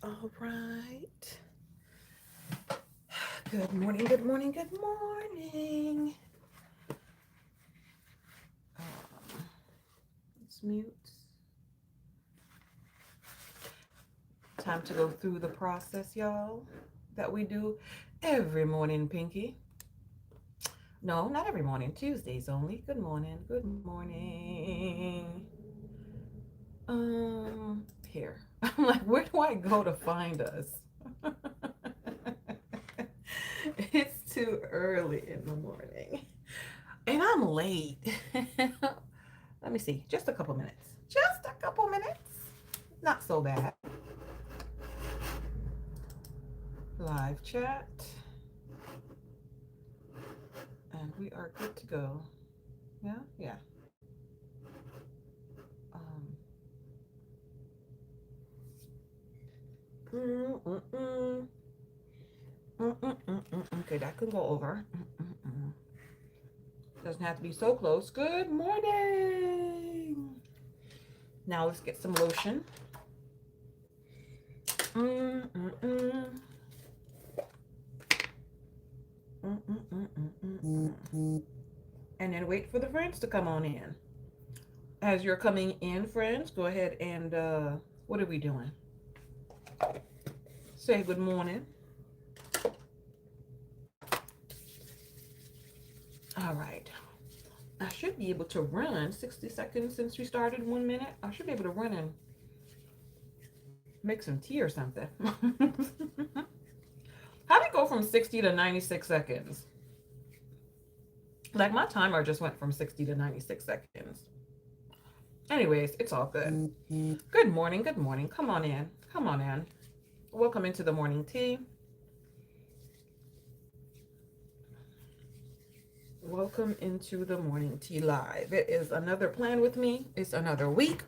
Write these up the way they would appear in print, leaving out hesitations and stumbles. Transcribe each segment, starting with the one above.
All right. Good morning, good morning, good morning. Let's mute. Time to go through the process, y'all, that we do every morning, Pinky. No, not every morning. Tuesdays only. Good morning, good morning. Here. I'm like, where do I go to find us? It's too early in the morning. And I'm late. Let me see. Just a couple minutes. Just a couple minutes. Not so bad. Live chat. And we are good to go. Yeah, yeah. Um, mm, mm, mm. Okay, that can go over. Doesn't have to be so close. Good morning. Now let's get some lotion. Mm, mm, mm. And then wait for the friends to come on in. As you're coming in, friends, go ahead and what are we doing? Say good morning. All right. I should be able to run 60 seconds since we started 1 minute. I should be able to run and make some tea or something. How did it go from 60 to 96 seconds? Like my timer just went from 60 to 96 seconds. Anyways, it's all good. Good morning. Good morning. Come on in. Come on in. Welcome into the morning tea. Welcome into the morning tea live. It is another plan with me. It's another week.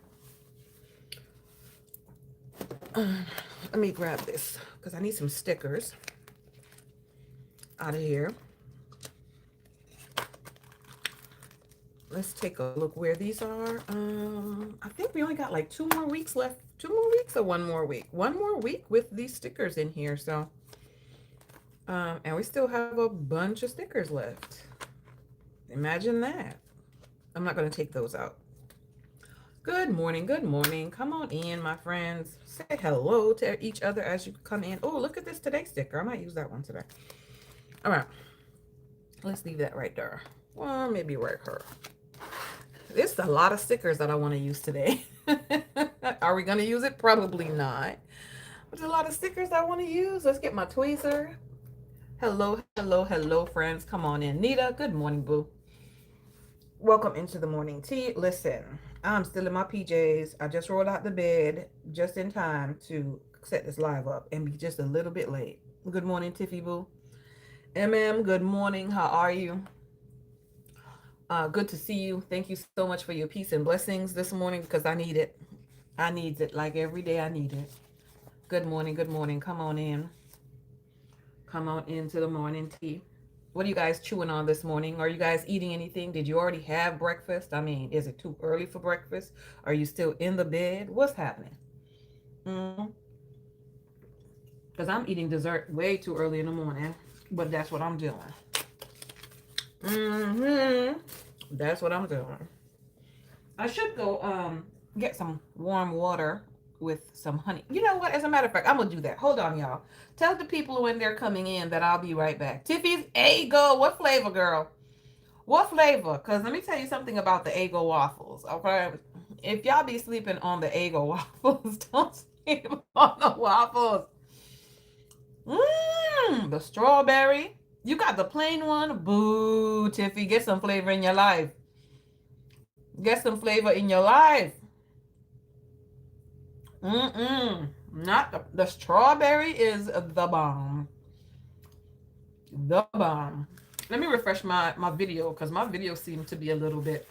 Let me grab this because I need some stickers out of here. Let's take a look where these are. I think we only got like 2 more weeks left. 2 more weeks or 1 more week? 1 more week with these stickers in here. So, and we still have a bunch of stickers left. Imagine that. I'm not going to take those out. Good morning. Good morning. Come on in, my friends. Say hello to each other as you come in. Oh, look at this today sticker. I might use that one today. All right. Let's leave that right there. Or maybe right here. There's a lot of stickers that I want to use today. Are we going to use it? Probably not. But there's a lot of stickers I want to use. Let's get my tweezer. Hello, hello, hello, friends. Come on in. Nita, good morning, boo. Welcome into the morning tea. Listen, I'm still in my PJs. I just rolled out the bed just in time to set this live up and be just a little bit late. Good morning, Tiffy boo. MM, good morning. How are you? Good to see you. Thank you so much for your peace and blessings this morning because I need it. I need it like every day I need it. Good morning. Good morning. Come on in. Come on into the morning tea. What are you guys chewing on this morning? Are you guys eating anything? Did you already have breakfast? I mean, is it too early for breakfast? Are you still in the bed? What's happening? Because I'm eating dessert way too early in the morning, but that's what I'm doing. That's what I'm doing. I should go get some warm water with some honey. You know what? As a matter of fact, I'm gonna do that. Hold on, y'all. Tell the people when they're coming in that I'll be right back. Tiffy's Eggo. What flavor, girl? What flavor? Because let me tell you something about the Eggo waffles. Okay, if y'all be sleeping on the Eggo waffles, don't sleep on the waffles. The strawberry. You got the plain one. Boo, Tiffy. Get some flavor in your life. Get some flavor in your life. Not the strawberry is the bomb. The bomb. Let me refresh my video because my video seemed to be a little bit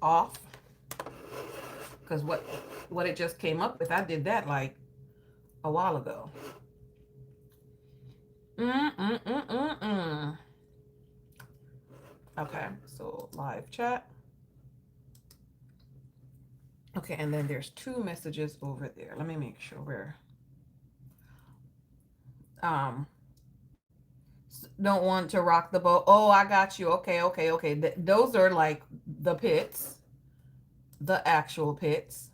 off. Because what it just came up with, I did that like a while ago. Okay, so live chat. Okay, and then there's two messages over there. Let me make sure we're um don't want to rock the boat. Oh, I got you. Okay, okay, okay. Those are like the pits, the actual pits.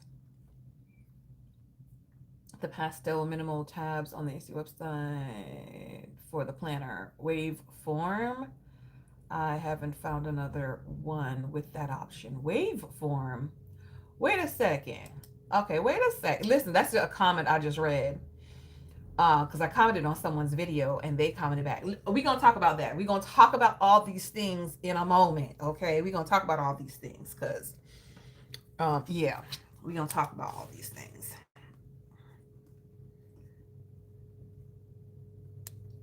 The pastel minimal tabs on the AC website for the planner. Wave form. I haven't found another one with that option. Wave form. Wait a second. Okay, wait a sec. Listen, that's a comment I just read. Because I commented on someone's video and they commented back. We're gonna talk about that. We're gonna talk about all these things in a moment. Okay, we're gonna talk about all these things because yeah, we're gonna talk about all these things.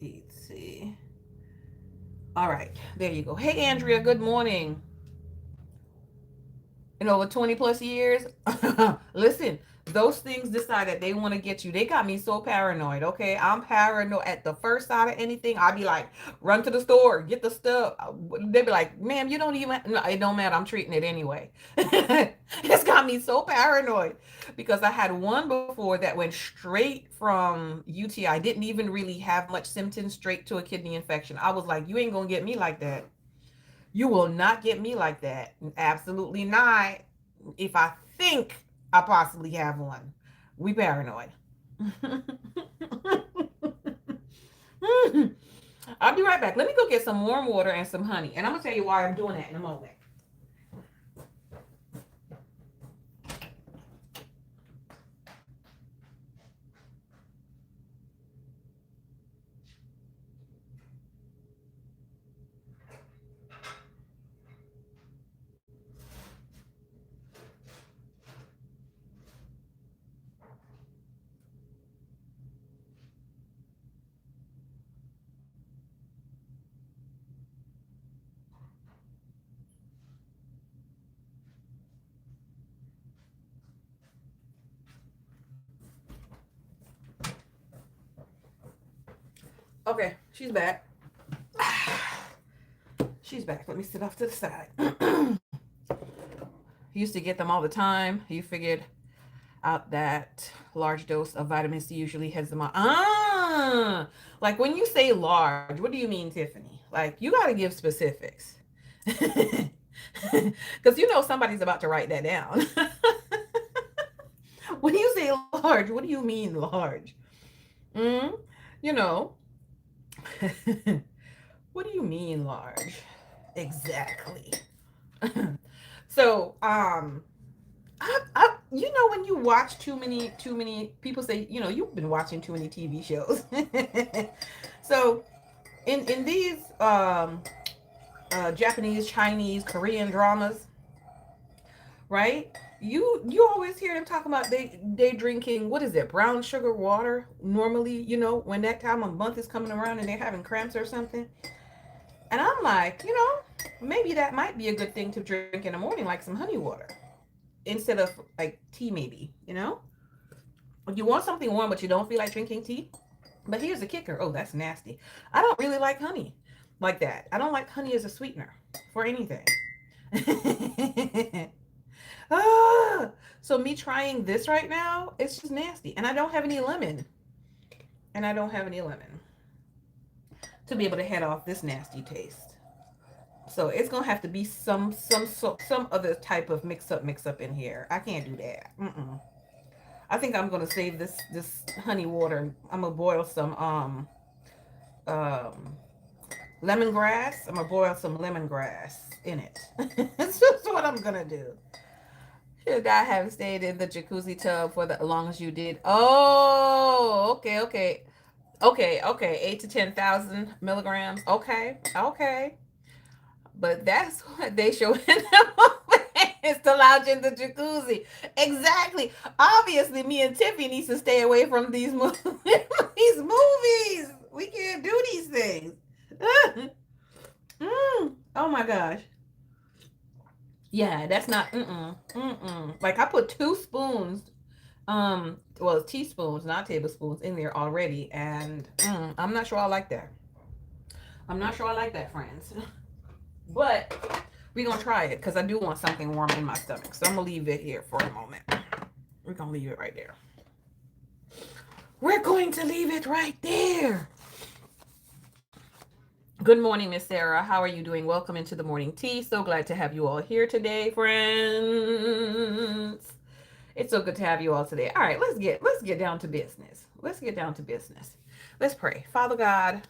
Let's see. All right, there you go. Hey Andrea, good morning. In over 20 plus years. Listen, those things decide that they want to get you. They got me so paranoid. Okay, I'm paranoid at the first sign of anything. I'd be like, run to the store, get the stuff. They'd be like, ma'am, you don't even, no, it don't matter, I'm treating it anyway. It's got me so paranoid because I had one before that went straight from UTI. Didn't even really have much symptoms, straight to a kidney infection. I was like, you ain't gonna get me like that. You will not get me like that. Absolutely not. If I think I possibly have one, we paranoid. I'll be right back. Let me go get some warm water and some honey. And I'm going to tell you why I'm doing that in a moment. Okay, she's back. She's back. Let me sit off to the side. Used to get them all the time. You figured out that large dose of vitamin C usually has them on. Like when you say large, what do you mean, Tiffany? Like you got to give specifics. Because you know somebody's about to write that down. When you say large, what do you mean large? Mm, you know, what do you mean large? Exactly. So, you know, when you watch too many people say, you know, you've been watching too many TV shows. So, in these Japanese, Chinese, Korean dramas, right? You always hear them talking about they drinking, what is it, brown sugar water normally, you know, when that time of month is coming around and they're having cramps or something. And I'm like, you know, maybe that might be a good thing to drink in the morning, like some honey water instead of like tea, maybe, you know? You want something warm, but you don't feel like drinking tea. But here's the kicker. Oh, that's nasty. I don't really like honey like that. I don't like honey as a sweetener for anything. Ah, so me trying this right now, it's just nasty. And I don't have any lemon. And I don't have any lemon to be able to head off this nasty taste. So it's gonna have to be some other type of mix up in here. I can't do that. Mm-mm. I think I'm gonna save this honey water. I'm gonna boil some um lemongrass. I'm gonna boil some lemongrass in it. That's just what I'm gonna do. Should I have stayed in the jacuzzi tub for the long as you did? Oh, okay, okay, okay. 8 to 10,000 milligrams. Okay, okay. But that's what they show in the movie. It's to lounge in the jacuzzi. Exactly. Obviously, me and Tiffy needs to stay away from these movies. These movies. We can't do these things. Oh my gosh. Yeah, that's not. Like I put 2 spoons, well, teaspoons, not tablespoons, in there already, and I'm not sure I like that. I'm not sure I like that, friends. But We're going to try it because I do want something warm in my stomach. So I'm going to leave it here for a moment. We're going to leave it right there. We're going to leave it right there. Good morning, Miss Sarah. How are you doing? Welcome into the morning tea. So glad to have you all here today, friends. It's so good to have you all today. All right, let's get down to business. Let's get down to business. Let's pray. Father God,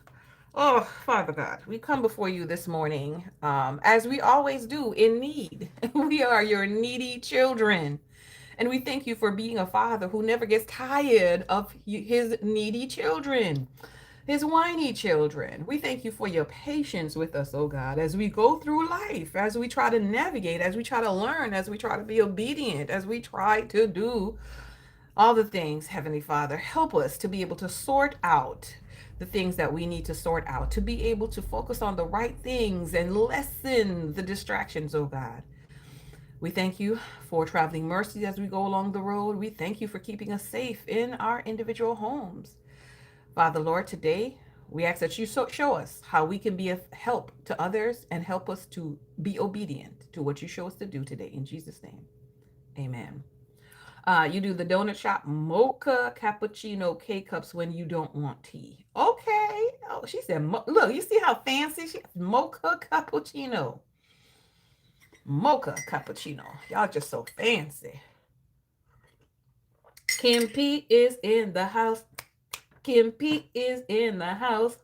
oh, Father God, we come before you this morning, as we always do, in need. We are your needy children. And we thank you for being a father who never gets tired of his needy children, his whiny children. We thank you for your patience with us, oh God, as we go through life, as we try to navigate, as we try to learn, as we try to be obedient, as we try to do all the things, Heavenly Father. Help us to be able to sort out the things that we need to sort out, to be able to focus on the right things and lessen the distractions, oh God. We thank you for traveling mercies as we go along the road. We thank you for keeping us safe in our individual homes. Father, Lord, today we ask that you show us how we can be a help to others and help us to be obedient to what you show us to do today. In Jesus' name, amen. You do the donut shop mocha cappuccino K cups when you don't want tea. Okay. Oh, she said, look, you see how fancy she mocha cappuccino. Mocha cappuccino. Y'all just so fancy. Kim P is in the house. Kim P is in the house.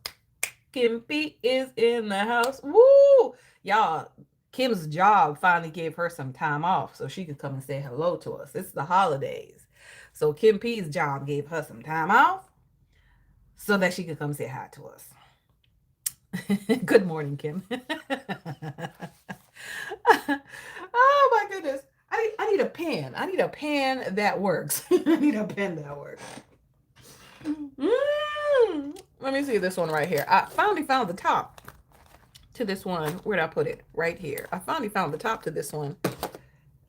Kim P is in the house. Woo! Y'all, Kim's job finally gave her some time off so she could come and say hello to us. It's the holidays. So Kim P's job gave her some time off so that she could come say hi to us. Good morning, Kim. Oh my goodness. I need a pen. I need a pen that works. I need a pen that works. Let me see this one right here. I finally found the top to this one. Where'd I put it? Right here. I finally found the top to this one.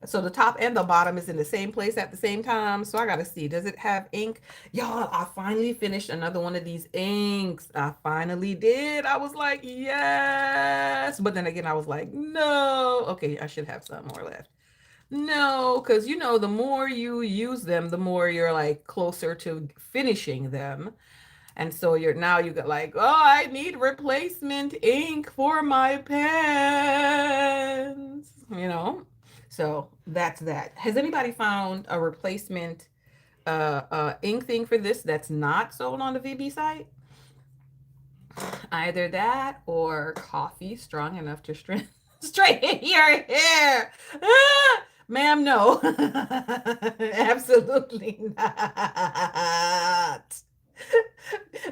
So the top and the bottom is in the same place at the same time. So I gotta see, does it have ink? Y'all, I finally finished another one of these inks. I finally did. I was like, yes. But then again, I was like, no. Okay, I should have some more left. No, because you know, the more you use them, the more you're like closer to finishing them. And so you got like, oh, I need replacement ink for my pens, you know? So that's that. Has anybody found a replacement ink thing for this that's not sold on the VB site? Either that or coffee strong enough to straighten your hair. Ah, ma'am, no. Absolutely not.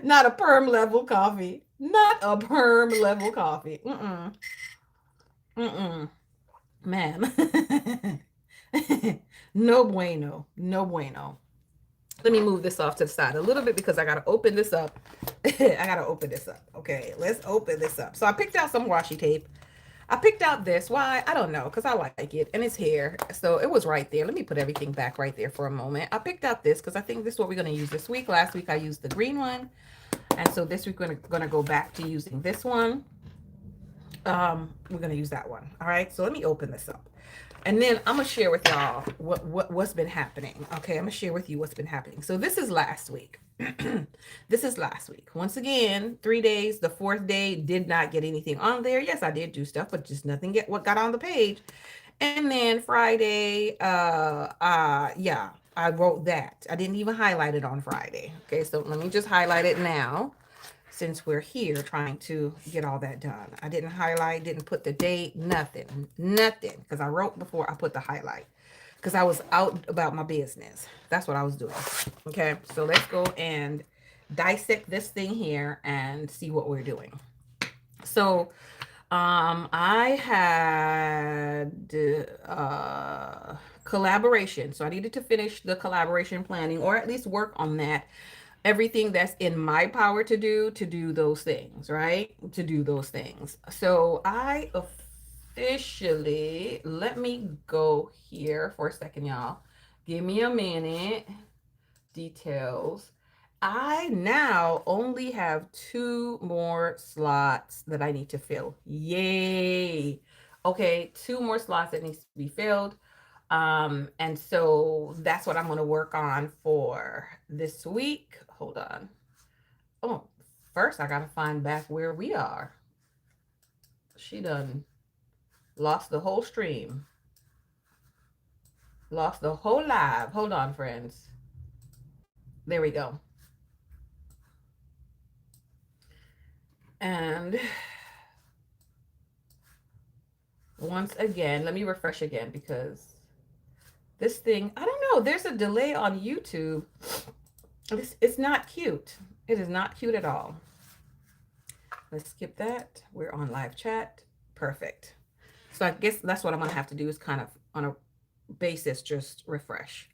Not a perm level coffee. Not a perm level coffee. Mm-mm. Mm-mm. Ma'am. No bueno. No bueno. Let me move this off to the side a little bit because I got to open this up. I got to open this up. Okay, let's open this up. So I picked out some washi tape. I picked out this. Why? I don't know, because I like it. And it's here. So it was right there. Let me put everything back right there for a moment. I picked out this because I think this is what we're going to use this week. Last week I used the green one. And so this week we're going to go back to using this one. We're going to use that one. All right. So let me open this up. And then I'm going to share with y'all what's been happening. Okay. I'm going to share with you what's been happening. So this is last week. This is last week. Once again, 3 days. The fourth day did not get anything on there. Yes, I did do stuff, but just nothing what got on the page. And then Friday, yeah, I wrote that. I didn't even highlight it on Friday. Okay. So let me just highlight it now, since we're here trying to get all that done. I didn't highlight, didn't put the date, nothing, because I wrote before I put the highlight, because I was out about my business. That's what I was doing. Okay, so let's go and dissect this thing here and see what we're doing. So I had collaboration. So I needed to finish the collaboration planning, or at least work on that. Everything that's in my power to do those things, right? To do those things. So I officially, let me go here for a second, y'all. Give me a minute. Details. I now only have 2 more slots that I need to fill. Yay. Okay, two more slots that needs to be filled. And so that's what I'm going to work on for this week. Hold on. Oh, first I got to find back where we are. She done lost the whole stream, lost the whole live. Hold on, friends. There we go. And once again, let me refresh again because this thing, I don't know, there's a delay on YouTube. It's not cute. It is not cute at all. Let's skip that. We're on live chat. Perfect. So I guess that's what I'm going to have to do is kind of on a basis just refresh.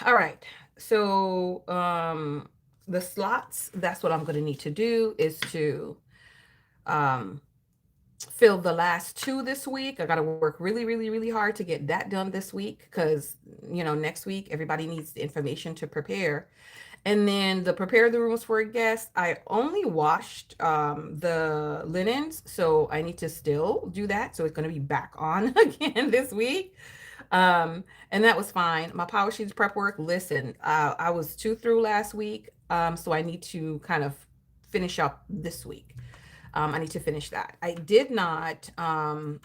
All right. So the slots, that's what I'm going to need to do is to um, fill the last two this week. I got to work really, really, really hard to get that done this week because, next week everybody needs the information to prepare. And then the prepare the rooms for a guest, I only washed the linens, so I need to still do that. So it's going to be back on again this week. And that was fine. My power sheets prep work, listen, I was two through last week, so I need to kind of finish up this week. I need to finish that. I did not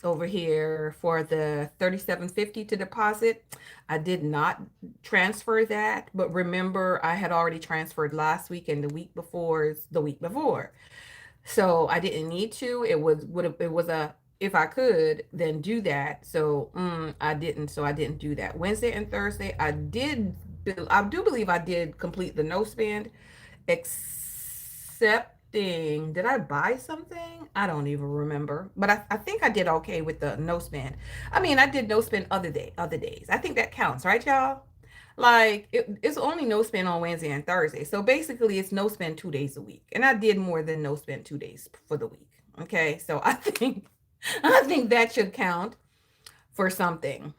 over here for the 3750 to deposit. I did not transfer that, but remember I had already transferred last week and the week before is the week before. So I didn't need to. It was a if I could then do that. So I didn't. So I didn't do that. Wednesday and Thursday I did. I do believe I did complete the no spend, excepting did I buy something? I don't even remember. But I think I did okay with the no spend. I mean, I did no spend other days. I think that counts, right, y'all? Like it's only no spend on Wednesday and Thursday. So basically it's no spend 2 days a week. And I did more than no spend 2 days for the week. Okay. So I think I think that should count for something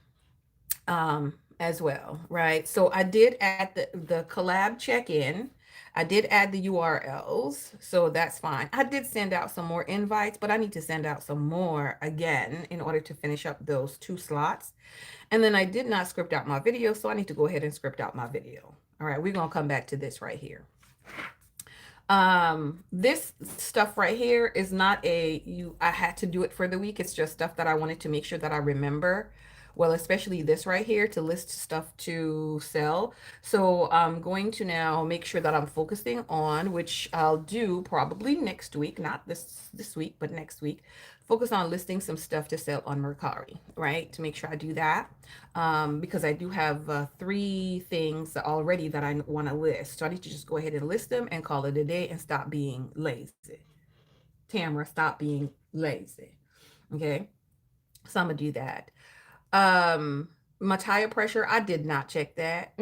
as well, right? So I did add the collab check-in. I did add the URLs, so that's fine. I did send out some more invites, but I need to send out some more again in order to finish up those two slots. And then I did not script out my video, so I need to go ahead and script out my video. All right, we're gonna come back to this right here. This stuff right here is not I had to do it for the week. It's just stuff that I wanted to make sure that I remember. Well, especially this right here to list stuff to sell. So I'm going to now make sure that I'm focusing on, which I'll do probably next week, not this week, but next week. Focus on listing some stuff to sell on Mercari, right? To make sure I do that, because I do have 3 things already that I want to list. So I need to just go ahead and list them and call it a day and stop being lazy. Tamara, stop being lazy. Okay, so I'm gonna do that. My tire pressure, I did not check that.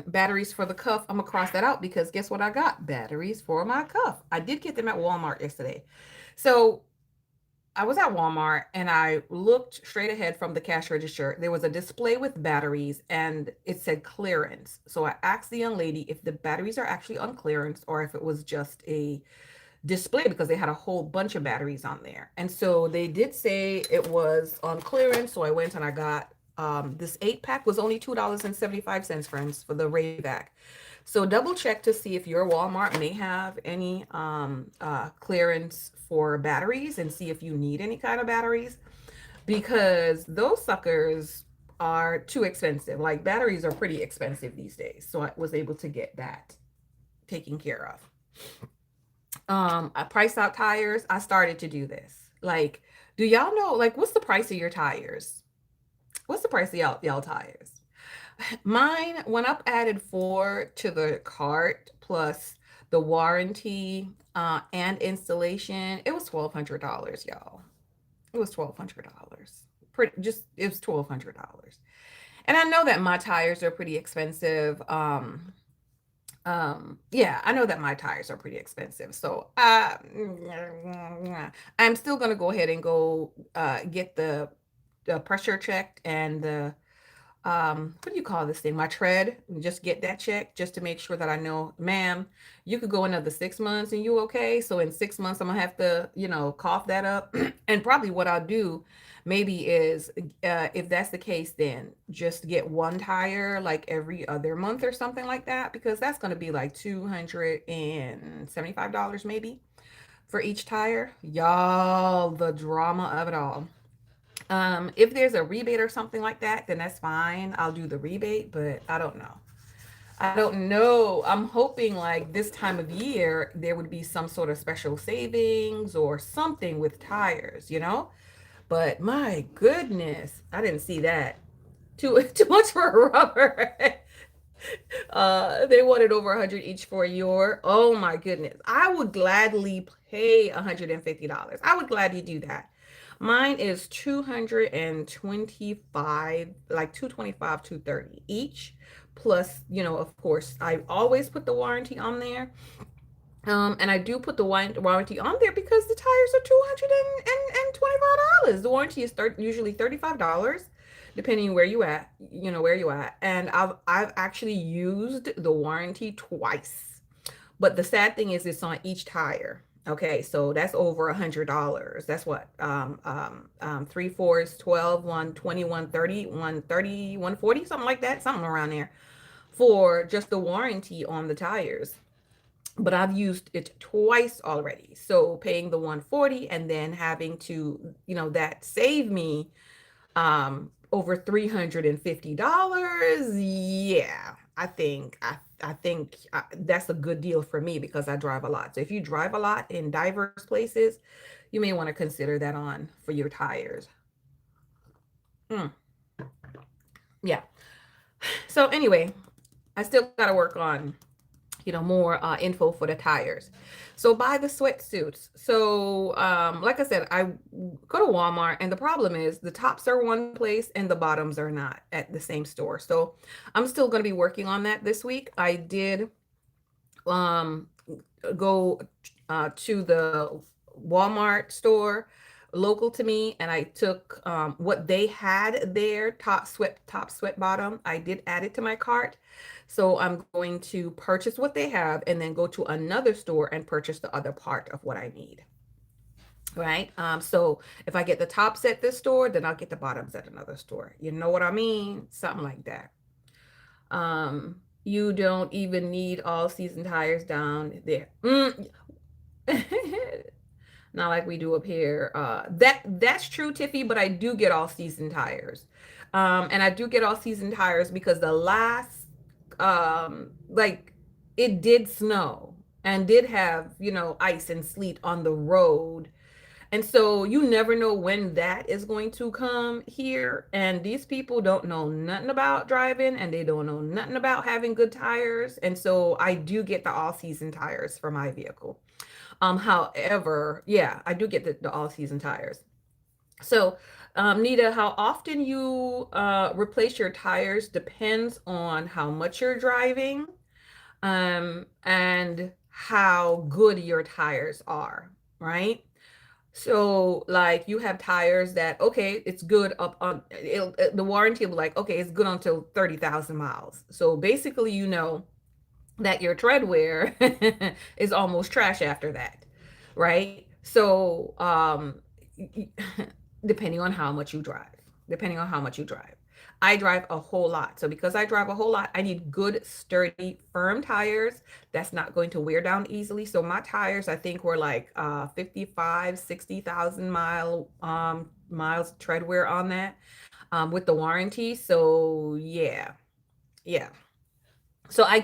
Batteries for the cuff, I'm gonna cross that out because guess what I got? Batteries for my cuff. I did get them at Walmart yesterday. So I was at Walmart and I looked straight ahead from the cash register. There was a display with batteries and it said clearance. So I asked the young lady if the batteries are actually on clearance or if it was just a display because they had a whole bunch of batteries on there. And so they did say it was on clearance. So I went and I got this 8-pack was only $2.75, friends, for the Rayback. So double check to see if your Walmart may have any clearance for batteries and see if you need any kind of batteries because those suckers are too expensive. Like batteries are pretty expensive these days. So I was able to get that taken care of. I priced out tires. I started to do this. Like, do y'all know, like, what's the price of your tires? What's the price of y'all tires? Mine went up, added 4 to the cart plus the warranty and installation. It was $1,200, y'all. It was $1,200. It was $1,200. And I know that my tires are pretty expensive. Yeah, I know that my tires are pretty expensive. So I'm still gonna go ahead and go get the pressure checked and the what do you call this thing? My tread. Just get that checked just to make sure that I know, ma'am, you could go another 6 months and you okay. So in 6 months, I'm gonna have to, cough that up. And probably what I'll do maybe is, if that's the case, then just get one tire like every other month or something like that, because that's gonna be like $275 maybe for each tire. Y'all, the drama of it all. If there's a rebate or something like that, then that's fine. I'll do the rebate, but I don't know. I don't know. I'm hoping like this time of year there would be some sort of special savings or something with tires, you know? But my goodness, I didn't see that. Too much for a rubber. They wanted over 100 each for your. Oh my goodness. I would gladly pay $150. I would gladly do that. Mine is 225, like 225, 230 each. Plus, of course, I always put the warranty on there. And I do put the warranty on there because the tires are $225. The warranty is usually $35, depending where you at, where you at. And I've actually used the warranty twice. But the sad thing is it's on each tire. Okay, so that's over $100. That's what, 3 fours, 12, 1, 20, 130, 130, 140, something like that, something around there for just the warranty on the tires. But I've used it twice already. So paying the 140 and then having to, that saved me over $350. Yeah, I think that's a good deal for me because I drive a lot. So if you drive a lot in diverse places, you may want to consider that on for your tires. Mm, yeah. So anyway, I still got to work on more info for the tires. So buy the sweatsuits. So like I said, I go to Walmart, and the problem is the tops are one place and the bottoms are not at the same store. So I'm still going to be working on that this week. I did um go to the Walmart store local to me, and I took what they had there, top sweat bottom. I did add it to my cart. So I'm going to purchase what they have and then go to another store and purchase the other part of what I need. Right. So if I get the tops at this store, then I'll get the bottoms at another store. You know what I mean? Something like that. You don't even need all season tires down there. Not like we do up here. That's true, Tiffy, but I do get all season tires. And I do get all season tires because the last like it did snow and did have, ice and sleet on the road. And so you never know when that is going to come here. And these people don't know nothing about driving, and they don't know nothing about having good tires. And so I do get the all season tires for my vehicle. However, yeah, I do get the all season tires. So, Nita, how often you replace your tires depends on how much you're driving, and how good your tires are, right? So, like, you have tires that, okay, it's good up on the warranty will be like, okay, it's good until 30,000 miles. So basically, that your tread wear is almost trash after that, right? So, depending on how much you drive, depending on how much you drive. I drive a whole lot. So because I drive a whole lot, I need good, sturdy, firm tires that's not going to wear down easily. So my tires, I think, were like 55, 60,000 miles tread wear on that, with the warranty. So yeah, yeah. So I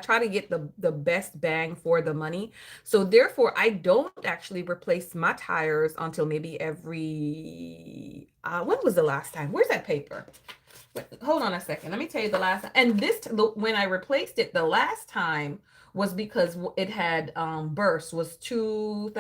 try to get the best bang for the money. So therefore I don't actually replace my tires until maybe every when was the last time? Where's that paper? Hold on a second. Let me tell you the last time. And when I replaced it the last time was because it had burst, was 2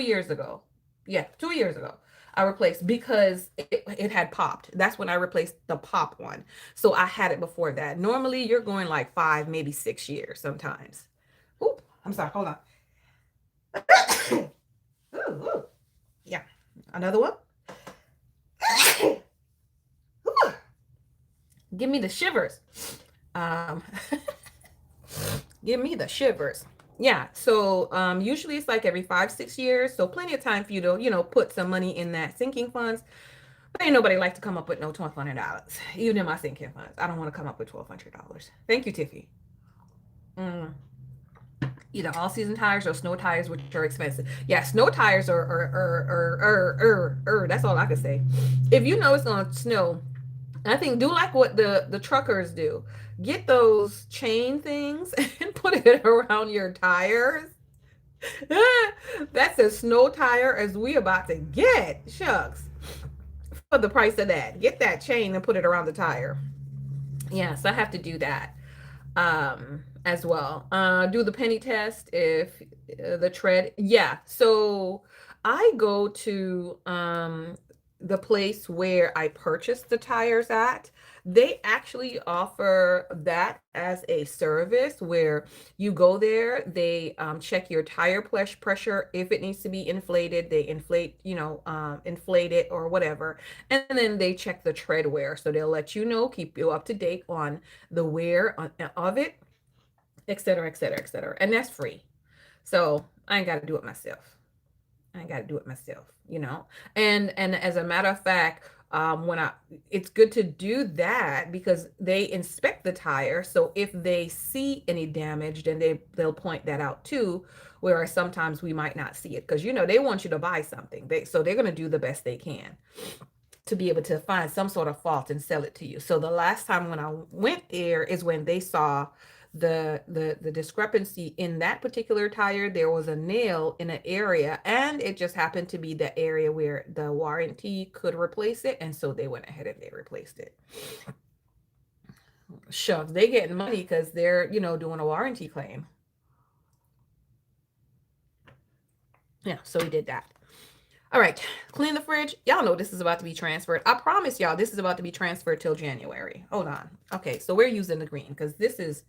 years ago. Yeah, 2 years ago. I replaced because it had popped. That's when I replaced the pop one. So I had it before that. Normally you're going like 5, maybe 6 years sometimes. Oop, I'm sorry. Hold on. Ooh, ooh. Yeah. Another one. Give me the shivers. Um, give me the shivers. Yeah. So usually it's like every 5, 6 years. So plenty of time for you to, put some money in that sinking funds. But ain't nobody like to come up with no $1,200, even in my sinking funds. I don't want to come up with $1,200. Thank you, Tiffy. Mm. Either all season tires or snow tires, which are expensive. Yeah, snow tires are. That's all I can say. If you know it's gonna snow, I think do like what the truckers do. Get those chain things and put it around your tires. That's as snow tire as we about to get. Shucks. For the price of that. Get that chain and put it around the tire. Yes, I have to do that as well. Do the penny test if the tread. Yeah. So I go to the place where I purchased the tires at. They actually offer that as a service where you go there, they check your tire pressure. If it needs to be inflated, they inflate, inflate it or whatever. And then they check the tread wear. So they'll let you know, keep you up to date on the wear of it, et cetera, et cetera, et cetera. And that's free. So I ain't got to do it myself. I ain't got to do it myself. And as a matter of fact, when I it's good to do that because they inspect the tire. So if they see any damage, then they'll point that out too. Whereas sometimes we might not see it because they want you to buy something. So they're gonna do the best they can to be able to find some sort of fault and sell it to you. So the last time when I went there is when they saw the discrepancy in that particular tire. There was a nail in an area, and it just happened to be the area where the warranty could replace it, and so they went ahead and they replaced it. Shucks, they getting money because they're doing a warranty claim. Yeah, so we did that. All right, clean the fridge. Y'all know this is about to be transferred. I promise y'all this is about to be transferred till January. Hold on. Okay, so we're using the green because this is.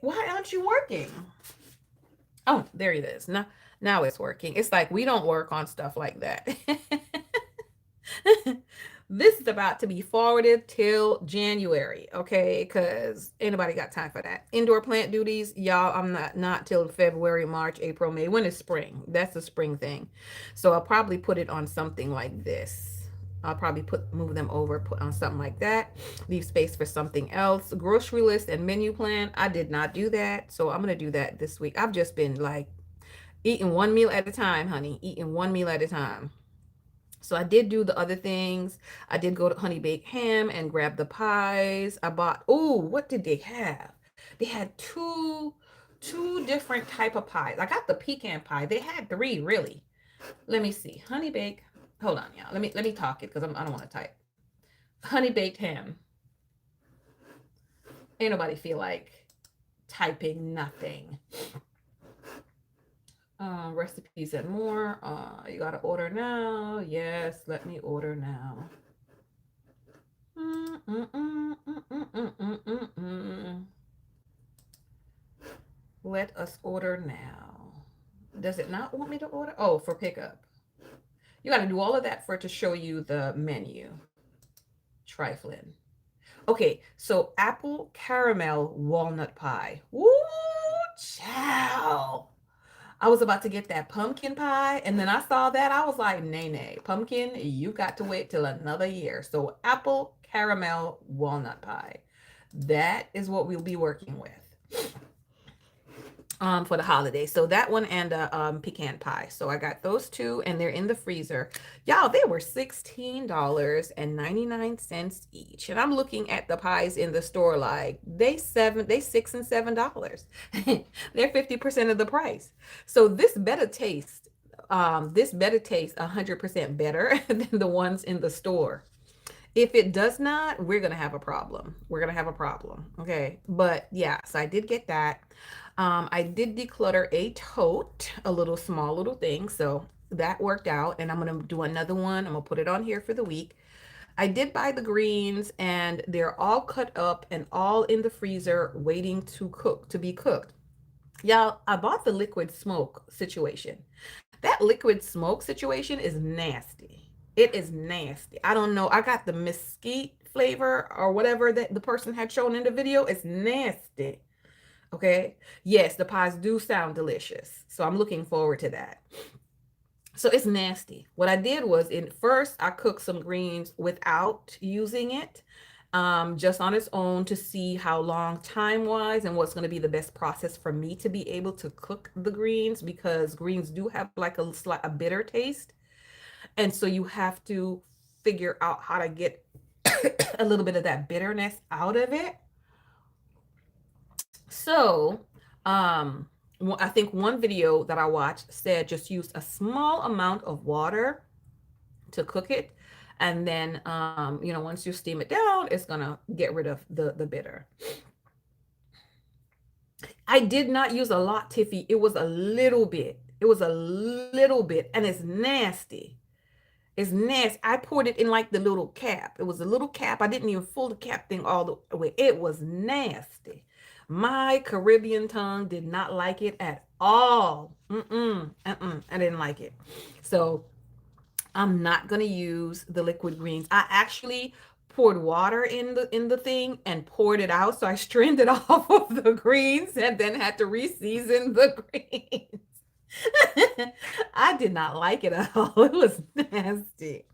Why aren't you working? Oh, there it is. Now it's working. It's like we don't work on stuff like that. This is about to be forwarded till January, okay? Because anybody got time for that. Indoor plant duties, y'all, I'm not till February, March, April, May. When is spring? That's a spring thing. So I'll probably put it on something like this. I'll probably move them over, put on something like that. Leave space for something else. Grocery list and menu plan. I did not do that. So I'm gonna do that this week. I've just been like eating one meal at a time, honey. Eating one meal at a time. So I did do the other things. I did go to Honey Baked Ham and grab the pies. I bought, oh, what did they have? They had two different type of pies. I got the pecan pie. They had three really. Let me see. Honey Baked. Hold on, y'all. Let me talk it because I don't want to type. Honey Baked Ham. Ain't nobody feel like typing nothing. Recipes and more. You gotta order now. Yes, let me order now. Let us order now. Does it not want me to order? Oh, for pickup. You gotta do all of that for it to show you the menu. Trifling. Okay, so apple caramel walnut pie. Woo, chow. I was about to get that pumpkin pie, and then I saw that. I was like, nay, nay, pumpkin, you got to wait till another year. So, apple caramel walnut pie. That is what we'll be working with for the holidays. So that one and pecan pie. So I got those two, and they're in the freezer. Y'all, they were $16.99 each. And I'm looking at the pies in the store like they $6 and $7. They're 50% of the price. So this better taste 100% better than the ones in the store. If it does not, we're going to have a problem. We're going to have a problem. Okay. But yeah, so I did get that. I did declutter a tote, a little small little thing. So that worked out. And I'm going to do another one. I'm going to put it on here for the week. I did buy the greens and they're all cut up and all in the freezer waiting to be cooked. Y'all, I bought the liquid smoke situation. That liquid smoke situation is nasty. It is nasty. I don't know. I got the mesquite flavor or whatever that the person had shown in the video. It's nasty. Okay. Yes, the pies do sound delicious. So I'm looking forward to that. So it's nasty. What I did was in first I cooked some greens without using it, just on its own to see how long time wise and what's going to be the best process for me to be able to cook the greens because greens do have like a bitter taste. And so you have to figure out how to get a little bit of that bitterness out of it. So, I think one video that I watched said just use a small amount of water to cook it. And then, once you steam it down, it's going to get rid of the bitter. I did not use a lot, Tiffy. It was a little bit. It was a little bit, and it's nasty. It's nasty. I poured it in like the little cap. It was a little cap. I didn't even fold the cap thing all the way. It was nasty. My Caribbean tongue did not like it at all. I didn't like it. So I'm not gonna use the liquid greens. I actually poured water in the thing and poured it out. So I strained it off of the greens and then had to re-season the greens. I did not like it at all. It was nasty.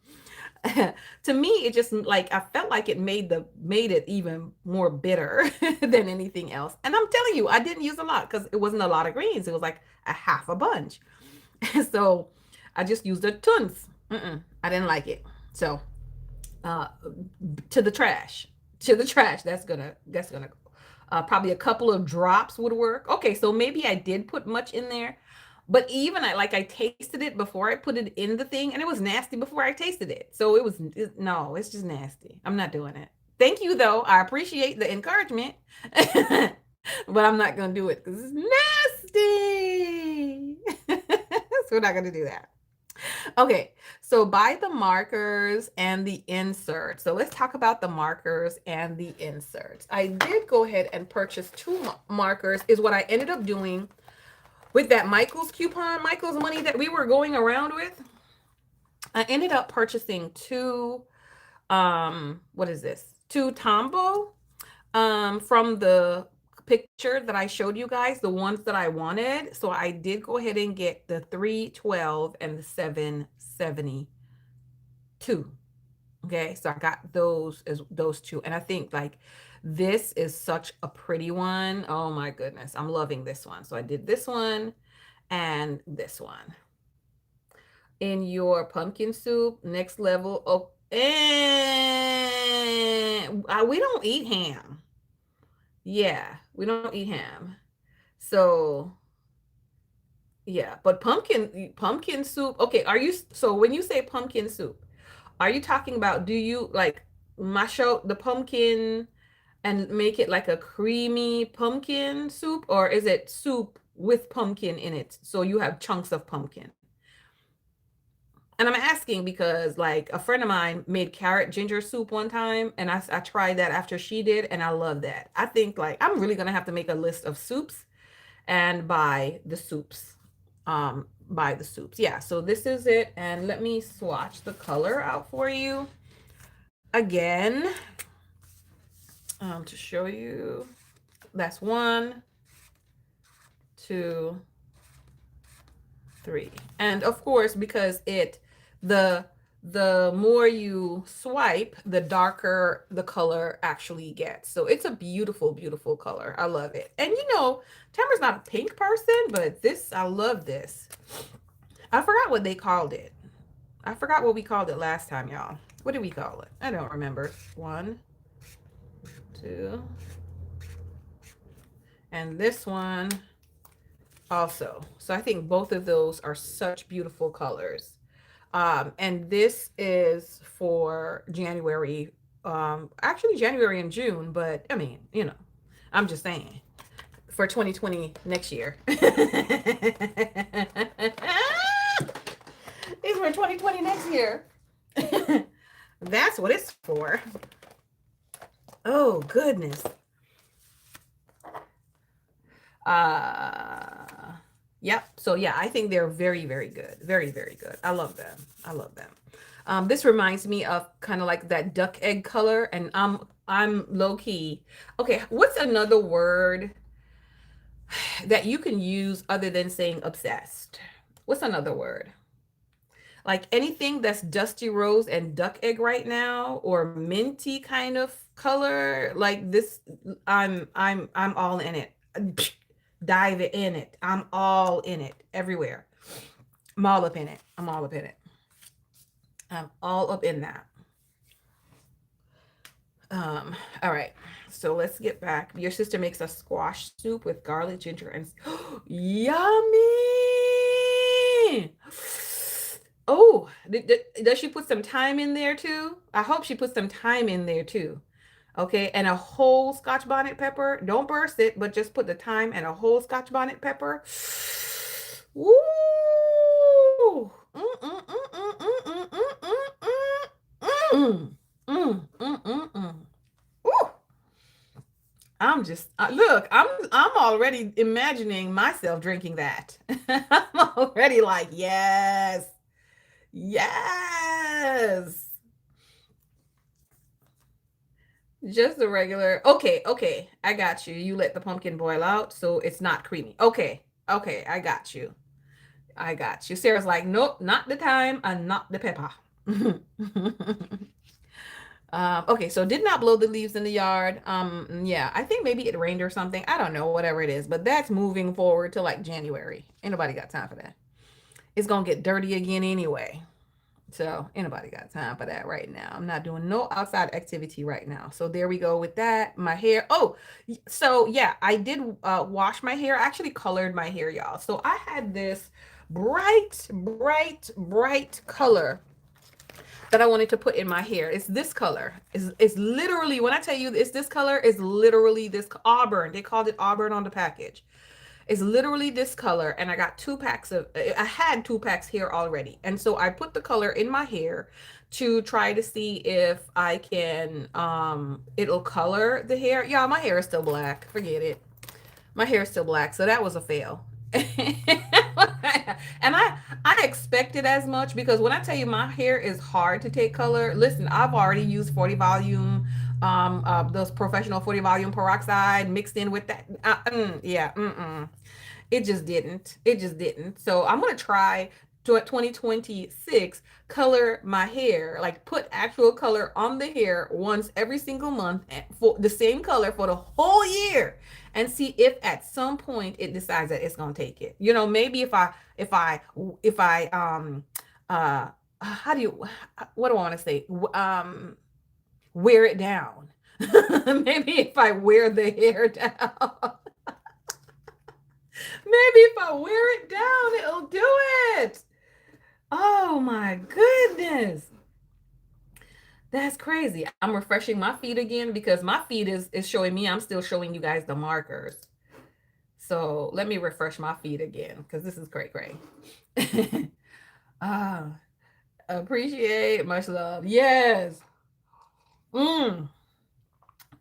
To me, it just like I felt like it made it even more bitter than anything else. And I'm telling you, I didn't use a lot because it wasn't a lot of greens. It was like a half a bunch. So I just used a tons. I didn't like it. So uh, to the trash. To the trash. That's gonna go. Probably a couple of drops would work. Okay, so maybe I did put much in there, but even I tasted it before I put it in the thing, and it was nasty before I tasted it. So no, it's just nasty. I'm not doing it. Thank you though. I appreciate the encouragement, but I'm not gonna do it because it's nasty. So we're not gonna do that. Okay, so buy the markers and the inserts. So let's talk about the markers and the inserts. I did go ahead and purchase two markers, is what I ended up doing with that Michael's coupon, Michael's money that we were going around with. I ended up purchasing two, what is this? Two Tombow, from the picture that I showed you guys, the ones that I wanted. So I did go ahead and get the 312 and the 772. Okay, so I got those two. And I think like this is such a pretty one. Oh my goodness, I'm loving this one. So I did this one and this one. In your pumpkin soup, next level. Oh, and we don't eat ham. Yeah, we don't eat ham. So yeah, but pumpkin soup. Okay, so when you say pumpkin soup, are you talking about do you like mash out the pumpkin and make it like a creamy pumpkin soup, or is it soup with pumpkin in it? So you have chunks of pumpkin. And I'm asking because like a friend of mine made carrot ginger soup one time, and I tried that after she did, and I love that. I think like I'm really gonna have to make a list of soups and buy the soups. Yeah, so this is it, and let me swatch the color out for you again, to show you. That's 1, 2, 3, and of course because the more you swipe, the darker the color actually gets. So it's a beautiful, beautiful color. I love it. And Tamara's not a pink person, but I love this. I forgot what they called it. I forgot what we called it last time, y'all. What did we call it? I don't remember. 1, 2. And this one also. So I think both of those are such beautiful colors. And this is for January, actually January and June, but I mean, I'm just saying for 2020 next year. These were 2020 next year. That's what it's for. Oh, goodness. Yep. So yeah, I think they're very, very good. Very, very good. I love them. I love them. This reminds me of kind of like that duck egg color, and I'm low key. Okay, what's another word that you can use other than saying obsessed? What's another word? Like anything that's dusty rose and duck egg right now, or minty kind of color, like this, I'm all in it. Dive in it. I'm all in it everywhere. I'm all up in it. I'm all up in it. I'm all up in that. Um, all right. So let's get back. Your sister makes a squash soup with garlic, ginger, and yummy. Oh, does she put some thyme in there too? I hope she puts some thyme in there too. Okay, and a whole Scotch bonnet pepper. Don't burst it, but just put the thyme and a whole Scotch bonnet pepper. Woo! Mm, mm, mm, mm, mm, mm, mm, mm, mm, mm, mm, mm. Ooh, I'm just look. I'm already imagining myself drinking that. I'm already like, yes, yes. Just a regular. Okay, okay. I got you. You let the pumpkin boil out so it's not creamy. Okay, okay. I got you. I got you. Sarah's like, nope, not the time and not the pepper. Okay, so did not blow the leaves in the yard. Yeah, I think maybe it rained or something. I don't know, whatever it is, but that's moving forward to like January. Ain't nobody got time for that. It's gonna get dirty again anyway. So anybody got time for that right now? I'm not doing no outside activity right now. So there we go with that. My hair. Oh, so yeah, I did wash my hair. I actually colored my hair, y'all. So I had this bright, bright, bright color that I wanted to put in my hair. It's this color. It's literally, when I tell you it's this color, it's literally this auburn. They called it auburn on the package. It's literally this color, and I got two packs of, I had two packs here already. And so I put the color in my hair to try to see if I can, it'll color the hair. Yeah, my hair is still black. Forget it. My hair is still black. So that was a fail. And I expected as much because when I tell you my hair is hard to take color, listen, I've already used 40 volume, those professional 40 volume peroxide mixed in with that. Yeah, it just didn't. It just didn't. So I'm gonna try 2026 color my hair, like put actual color on the hair once every single month for the same color for the whole year, and see if at some point it decides that it's gonna take it. You know, maybe if I how do you, what do I want to say, wear it down. Maybe if I wear the hair down. Maybe if I wear it down, it'll do it. Oh my goodness. That's crazy. I'm refreshing my feed again because my feed is showing me, I'm still showing you guys the markers. So let me refresh my feed again because this is great, great. Ah, appreciate, much love. Yes. Mm,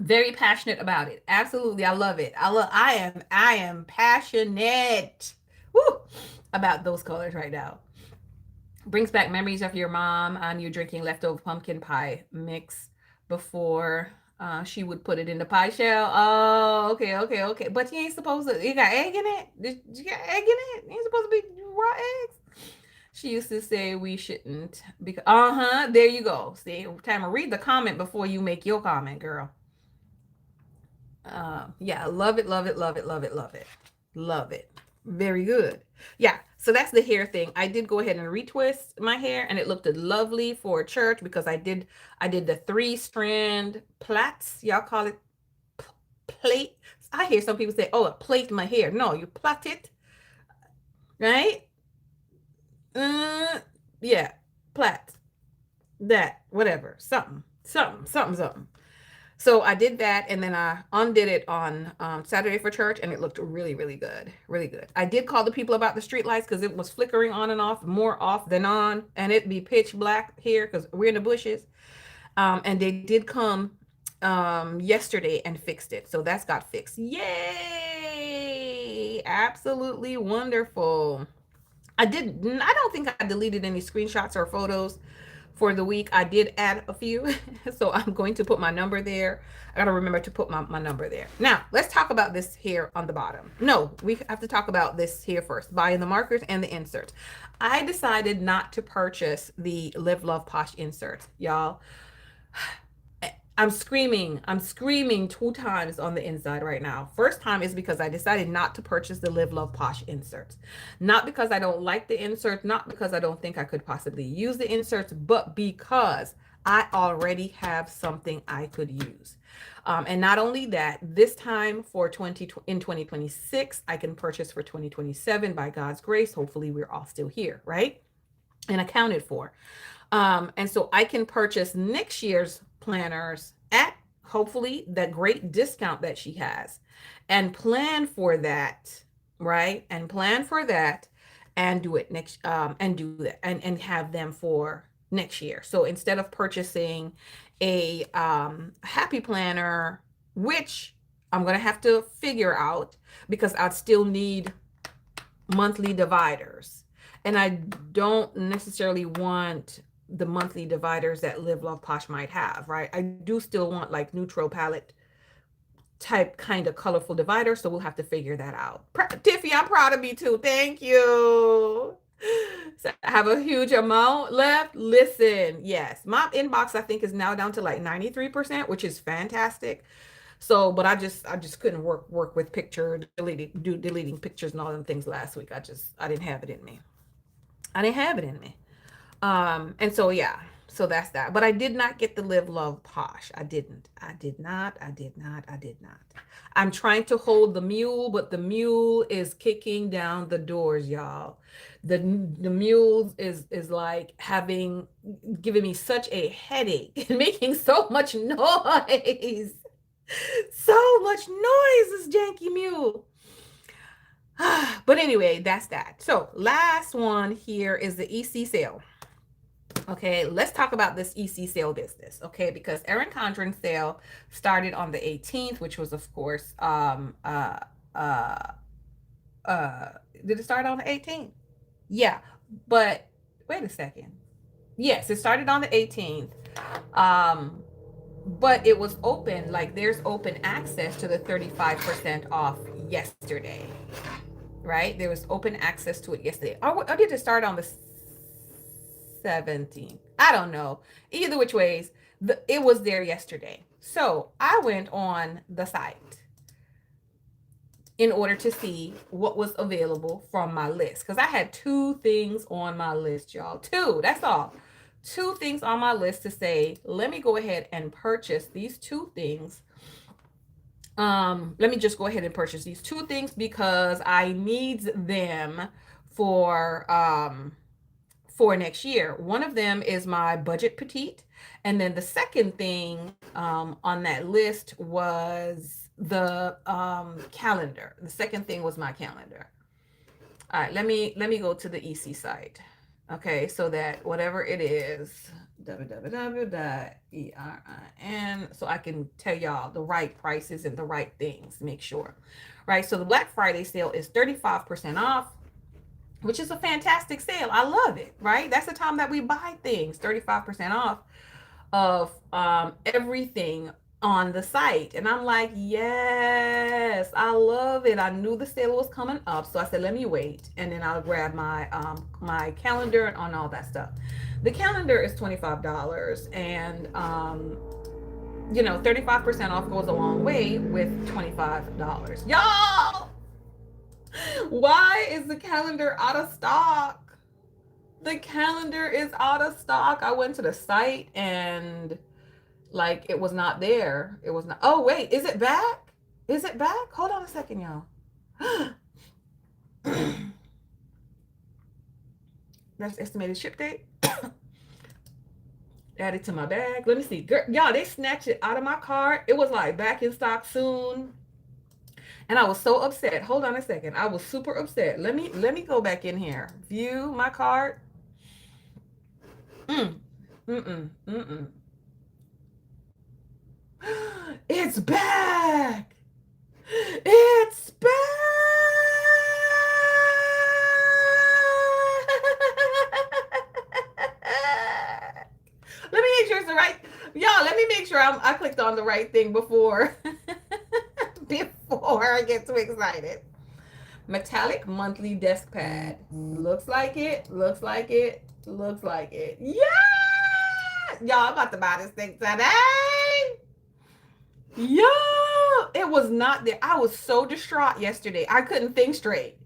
very passionate about it. Absolutely. I love it. I am passionate. Woo, about those colors right now. Brings back memories of your mom and you drinking leftover pumpkin pie mix before she would put it in the pie shell. Oh, okay, okay, okay. But you ain't supposed to. You got egg in it. Did you got egg in it? You ain't supposed to be raw eggs. She used to say we shouldn't because there you go. See, Tamara, read the comment before you make your comment, girl. Yeah, love it, love it, love it, love it, love it, love it. Very good. Yeah, so that's the hair thing. I did go ahead and retwist my hair, and it looked lovely for church because I did the 3-strand plaits. Y'all call it plate. I hear some people say, "Oh, I plait my hair." No, you plait it, right? Yeah, plait that, whatever, something, something, something, something. So I did that, and then I undid it on Saturday for church, and it looked really, really good, really good. I did call the people about the street lights because it was flickering on and off, more off than on, and it'd be pitch black here because we're in the bushes. And they did come yesterday and fixed it, so that's got fixed. Yay! Absolutely wonderful. I don't think I deleted any screenshots or photos for the week. I did add a few, so I'm going to put my number there. I gotta remember to put my number there. Now, let's talk about this here on the bottom. No, we have to talk about this here first, buying the markers and the inserts. I decided not to purchase the Live Love Posh inserts, y'all. I'm screaming two times on the inside right now. First time is because I decided not to purchase the Live Love Posh inserts. Not because I don't like the inserts, not because I don't think I could possibly use the inserts, but because I already have something I could use. And not only that, this time for 2026, I can purchase for 2027 by God's grace. Hopefully, we're all still here, right? And accounted for. And so I can purchase next year's planners at hopefully that great discount that she has and plan for that, right? And plan for that and do it next and do that and have them for next year. So instead of purchasing a happy planner, which I'm gonna have to figure out because I'd still need monthly dividers. And I don't necessarily want the monthly dividers that Live Love Posh might have, right? I do still want like neutral palette type kind of colorful divider, so we'll have to figure that out. Tiffy, I'm proud of you too. Thank you. So I have a huge amount left. Listen, yes, my inbox I think is now down to like 93%, which is fantastic. So, but I just couldn't work with deleting pictures and all them things last week. I didn't have it in me. I didn't have it in me. And so yeah, so that's that. But I did not get the Live Love Posh. I did not. I'm trying to hold the mule, but the mule is kicking down the doors, y'all. The mule is like giving me such a headache and making so much noise. So much noise, this janky mule. But anyway, that's that. So last one here is the EC sale. Okay, let's talk about this EC sale business. Okay, because Erin Condren's sale started on the 18th, which was of course did it start on the 18th? Yeah, but wait a second. Yes, it started on the 18th. But it was open, like there's open access to the 35% off yesterday, right? There was open access to it yesterday. Or did it start on the 17th? I don't know. Either which ways, it was there yesterday. So I went on the site in order to see what was available from my list. Because I had two things on my list, y'all. Two, that's all. Two things on my list to say, let me go ahead and purchase these two things. Let me just go ahead and purchase these two things because I need them for next year. One of them is my budget petite. And then the second thing on that list was the calendar. The second thing was my calendar. All right, let me go to the EC site. Okay, so that whatever it is, www.erin, so I can tell y'all the right prices and the right things, make sure. Right, so the Black Friday sale is 35% off, which is a fantastic sale. I love it, right? That's the time that we buy things, 35% off of everything on the site. And I'm like, yes, I love it. I knew the sale was coming up, so I said, let me wait, and then I'll grab my my calendar and on all that stuff. The calendar is $25, and 35% off goes a long way with $25. Y'all, why is the calendar out of stock? The calendar is out of stock. I went to the site and like it was not there. It was not. Oh wait, is it back? Is it back? Hold on a second, y'all. That's estimated ship date. Add it to my bag. Let me see. Girl, y'all, they snatched it out of my cart. It was like back in stock soon. And I was so upset. Hold on a second. I was super upset. Let me go back in here. View my cart. It's back. It's back. sure I clicked on the right thing before before I get too excited. Metallic monthly desk pad. Looks like it. Looks like it. Looks like it. Yeah, y'all, I'm about to buy this thing today. Yo, it was not there. I was so distraught yesterday. I couldn't think straight.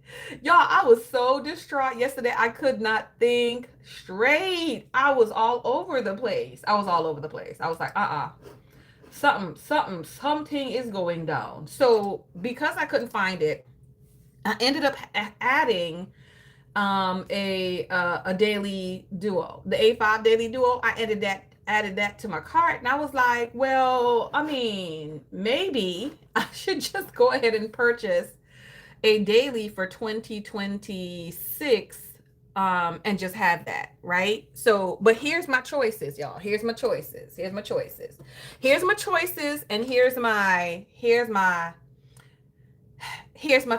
Y'all, I was so distraught yesterday. I could not think straight. I was all over the place. I was all over the place. I was like, something is going down. So because I couldn't find it, I ended up adding a daily duo, the A5 daily duo. I added that to my cart, and I was like, well, I mean, maybe I should just go ahead and purchase a daily for 2026, and just have that, right? So, but here's my choices, y'all. Here's my choices. Here's my choices. Here's my choices, and here's my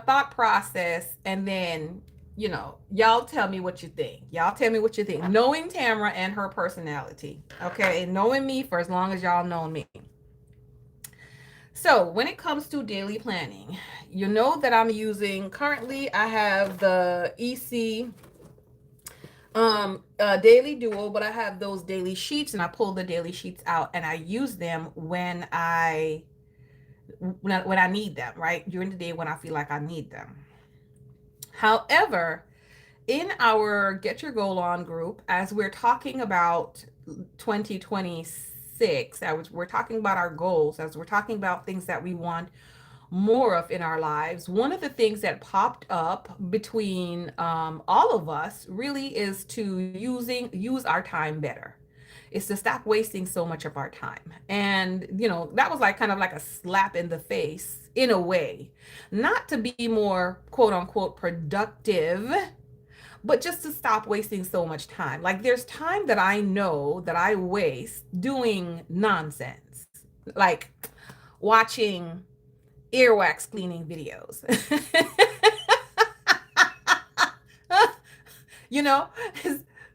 thought process, and then y'all tell me what you think. Y'all tell me what you think, knowing Tamara and her personality, okay, and knowing me for as long as y'all know me. So when it comes to daily planning, you know that I'm using, currently I have the EC daily duo, but I have those daily sheets, and I pull the daily sheets out and I use them when I need them, right? During the day when I feel like I need them. However, in our Get Your Goal On group, as we're talking about 2026, as we're talking about our goals, as we're talking about things that we want more of in our lives, one of the things that popped up between all of us really is to use our time better. Is to stop wasting so much of our time. And that was like kind of like a slap in the face in a way, not to be more quote unquote productive, but just to stop wasting so much time. Like, there's time that I know that I waste doing nonsense, like watching earwax cleaning videos. you know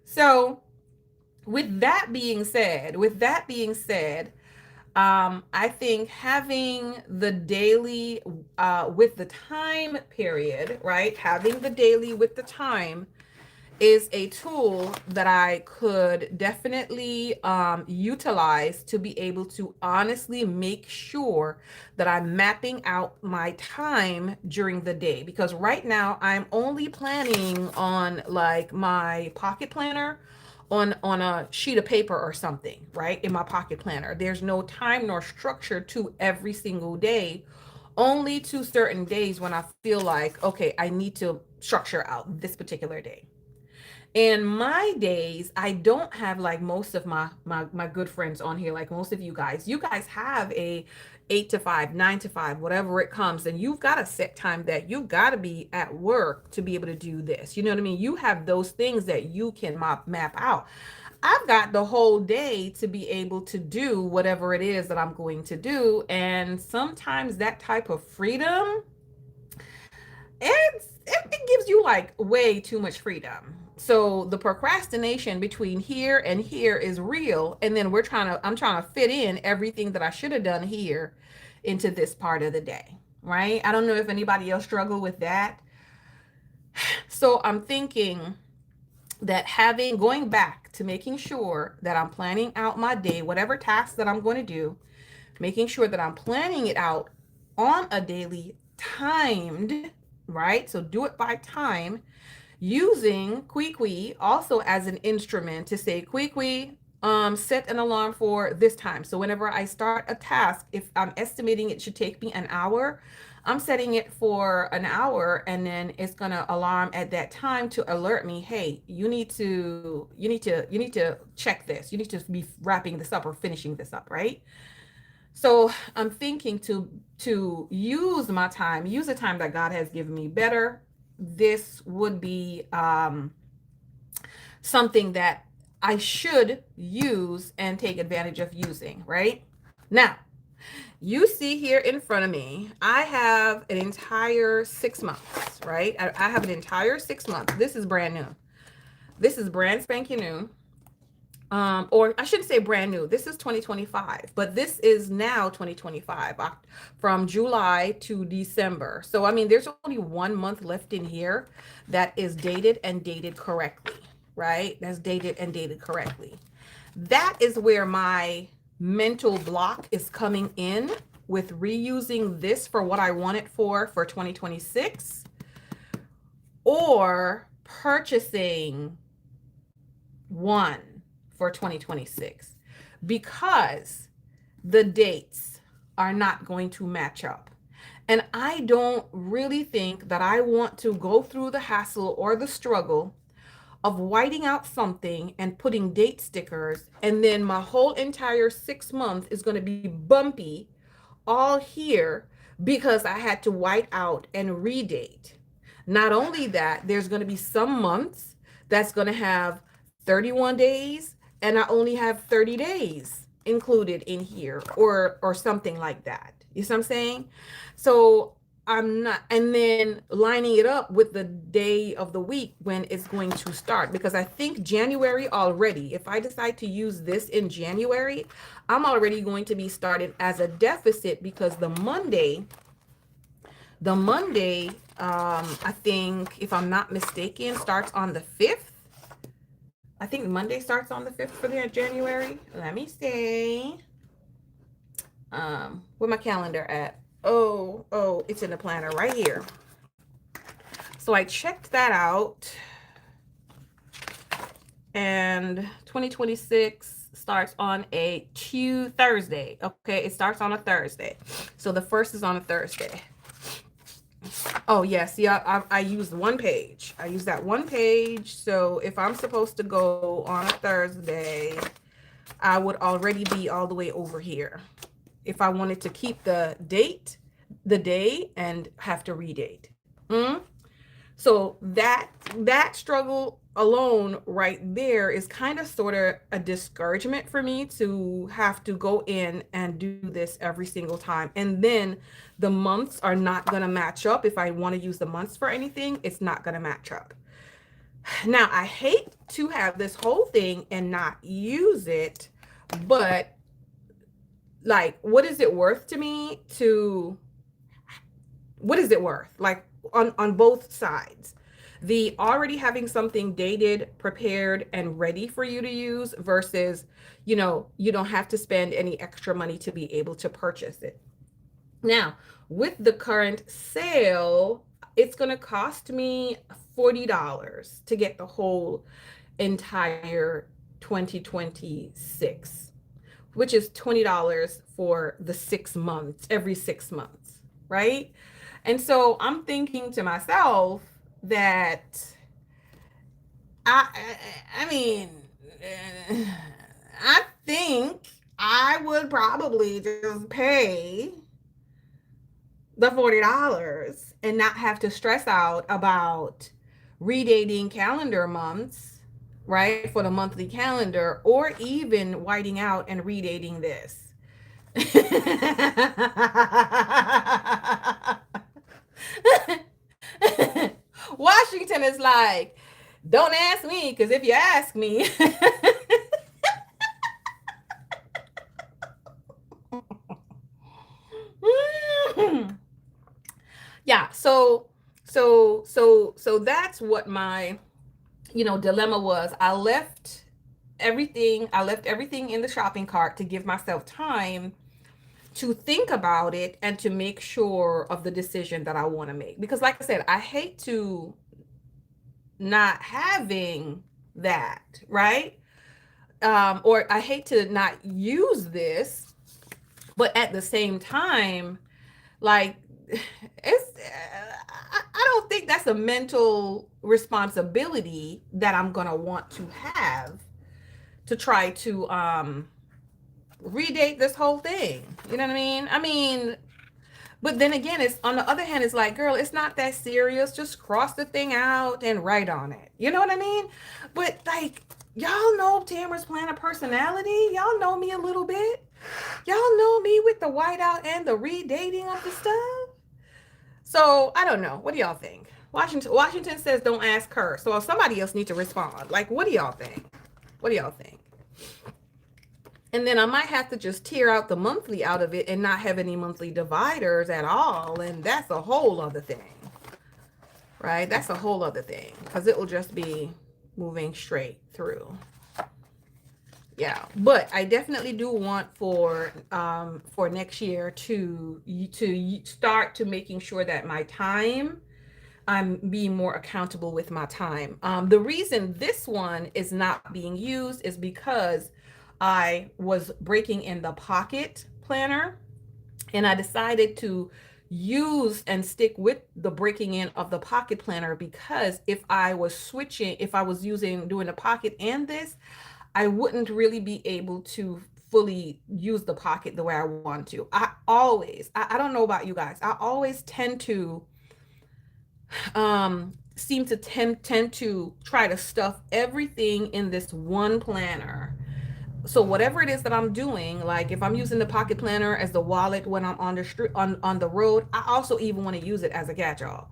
so with that being said, I think having the daily with the time period, right? Having the daily with the time is a tool that I could definitely utilize to be able to honestly make sure that I'm mapping out my time during the day. Because right now I'm only planning on like my pocket planner on a sheet of paper or something, right? In my pocket planner. There's no time nor structure to every single day, only to certain days when I feel like, okay, I need to structure out this particular day. In my days, I don't have like most of my good friends on here, like most of you guys. You guys have a 8 to 5, 9 to 5, whatever it comes, and you've got a set time that you've got to be at work to be able to do this. You know what I mean? You have those things that you can map out. I've got the whole day to be able to do whatever it is that I'm going to do, and sometimes that type of freedom, it gives you like way too much freedom. So the procrastination between here and here is real, and then I'm trying to fit in everything that I should have done here into this part of the day, right? I don't know if anybody else struggle with that. So I'm thinking that going back to making sure that I'm planning out my day, whatever task that I'm going to do, making sure that I'm planning it out on a daily, timed, right? So do it by time, using Kwee also as an instrument to say, Kwee, set an alarm for this time. So whenever I start a task, if I'm estimating it should take me an hour, I'm setting it for an hour, and then it's gonna alarm at that time to alert me, hey, you need to check this. You need to be wrapping this up or finishing this up, right? So I'm thinking to use my time, use the time that God has given me better. This would be something that I should use and take advantage of using, right? Now, you see here in front of me, I have an entire 6 months, right? I have an entire 6 months. This is brand new. This is brand spanking new. Or I shouldn't say brand new. This is 2025, but this is now 2025, from July to December. So, I mean, there's only 1 month left in here that is dated and dated correctly, right? That's dated and dated correctly. That is where my mental block is coming in with reusing this for what I want it for 2026, or purchasing one for 2026, because the dates are not going to match up. And I don't really think that I want to go through the hassle or the struggle of whiting out something and putting date stickers, and then my whole entire 6 month is going to be bumpy all here because I had to white out and redate. Not only that, there's going to be some months that's going to have 31 days and I only have 30 days included in here, or something like that. You see what I'm saying? So I'm not, and then lining it up with the day of the week when it's going to start, because I think January already, if I decide to use this in January, I'm already going to be started as a deficit, because the Monday, I think, if I'm not mistaken, starts on the 5th. I think Monday starts on the 5th for the January. Let me see. Where my calendar at? Oh, it's in the planner right here. So I checked that out. And 2026 starts on a Thursday. Okay, it starts on a Thursday. So the first is on a Thursday. Oh, yes. Yeah, I used one page. I used that one page. So if I'm supposed to go on a Thursday, I would already be all the way over here if I wanted to keep the day, and have to redate. So that struggle alone right there is kind of sort of a discouragement for me, to have to go in and do this every single time. And then the months are not going to match up. If I want to use the months for anything, it's not going to match up. Now, I hate to have this whole thing and not use it, but like, what is it worth to me what is it worth? Like, on both sides, the already having something dated, prepared, and ready for you to use, versus, you don't have to spend any extra money to be able to purchase it. Now, with the current sale, it's going to cost me $40 to get the whole entire 2026, which is $20 for the 6 months, every 6 months, right? And so I'm thinking to myself that I mean, I think I would probably just pay the $40 and not have to stress out about redating calendar months, right, for the monthly calendar, or even whiting out and redating this. Washington is like, don't ask me, because if you ask me. Yeah, so that's what my dilemma was. I left everything in the shopping cart to give myself time to think about it and to make sure of the decision that I want to make. Because like I said, I hate to not having that, right? Or I hate to not use this, but at the same time, like, I don't think that's a mental responsibility that I'm gonna want to have, to try to redate this whole thing. You know what I mean? But then again, it's, on the other hand, it's like, girl, it's not that serious. Just cross the thing out and write on it. You know what I mean? But like, y'all know Tamara's Planner personality. Y'all know me a little bit. Y'all know me with the whiteout and the redating of the stuff. So I don't know. What do y'all think? Washington says don't ask her. So somebody else needs to respond. Like, what do y'all think? What do y'all think? And then I might have to just tear out the monthly out of it and not have any monthly dividers at all. And that's a whole other thing, right? That's a whole other thing because it will just be moving straight through. Yeah, but I definitely do want for next year to start to making sure that my time, I'm being more accountable with my time. The reason this one is not being used is because I was breaking in the pocket planner, and I decided to use and stick with the breaking in of the pocket planner, because if I was switching, if I was using doing the pocket and this, I wouldn't really be able to fully use the pocket the way I want to. I don't know about you guys, I always tend to seem to tend to try to stuff everything in this one planner. So whatever it is that I'm doing, like if I'm using the pocket planner as the wallet when I'm on the street, on the road, I also even want to use it as a catch-all.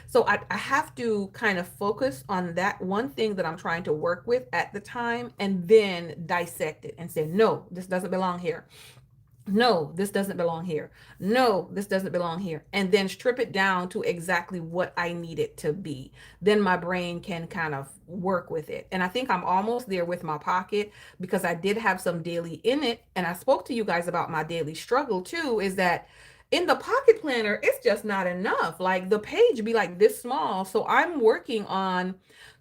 So I have to kind of focus on that one thing that I'm trying to work with at the time, and then dissect it and say, no, this doesn't belong here. No, this doesn't belong here. No, this doesn't belong here. And then strip it down to exactly what I need it to be. Then my brain can kind of work with it. And I think I'm almost there with my pocket, because I did have some daily in it. And I spoke to you guys about my daily struggle too, is that in the pocket planner, it's just not enough. Like the page be like this small. So I'm working on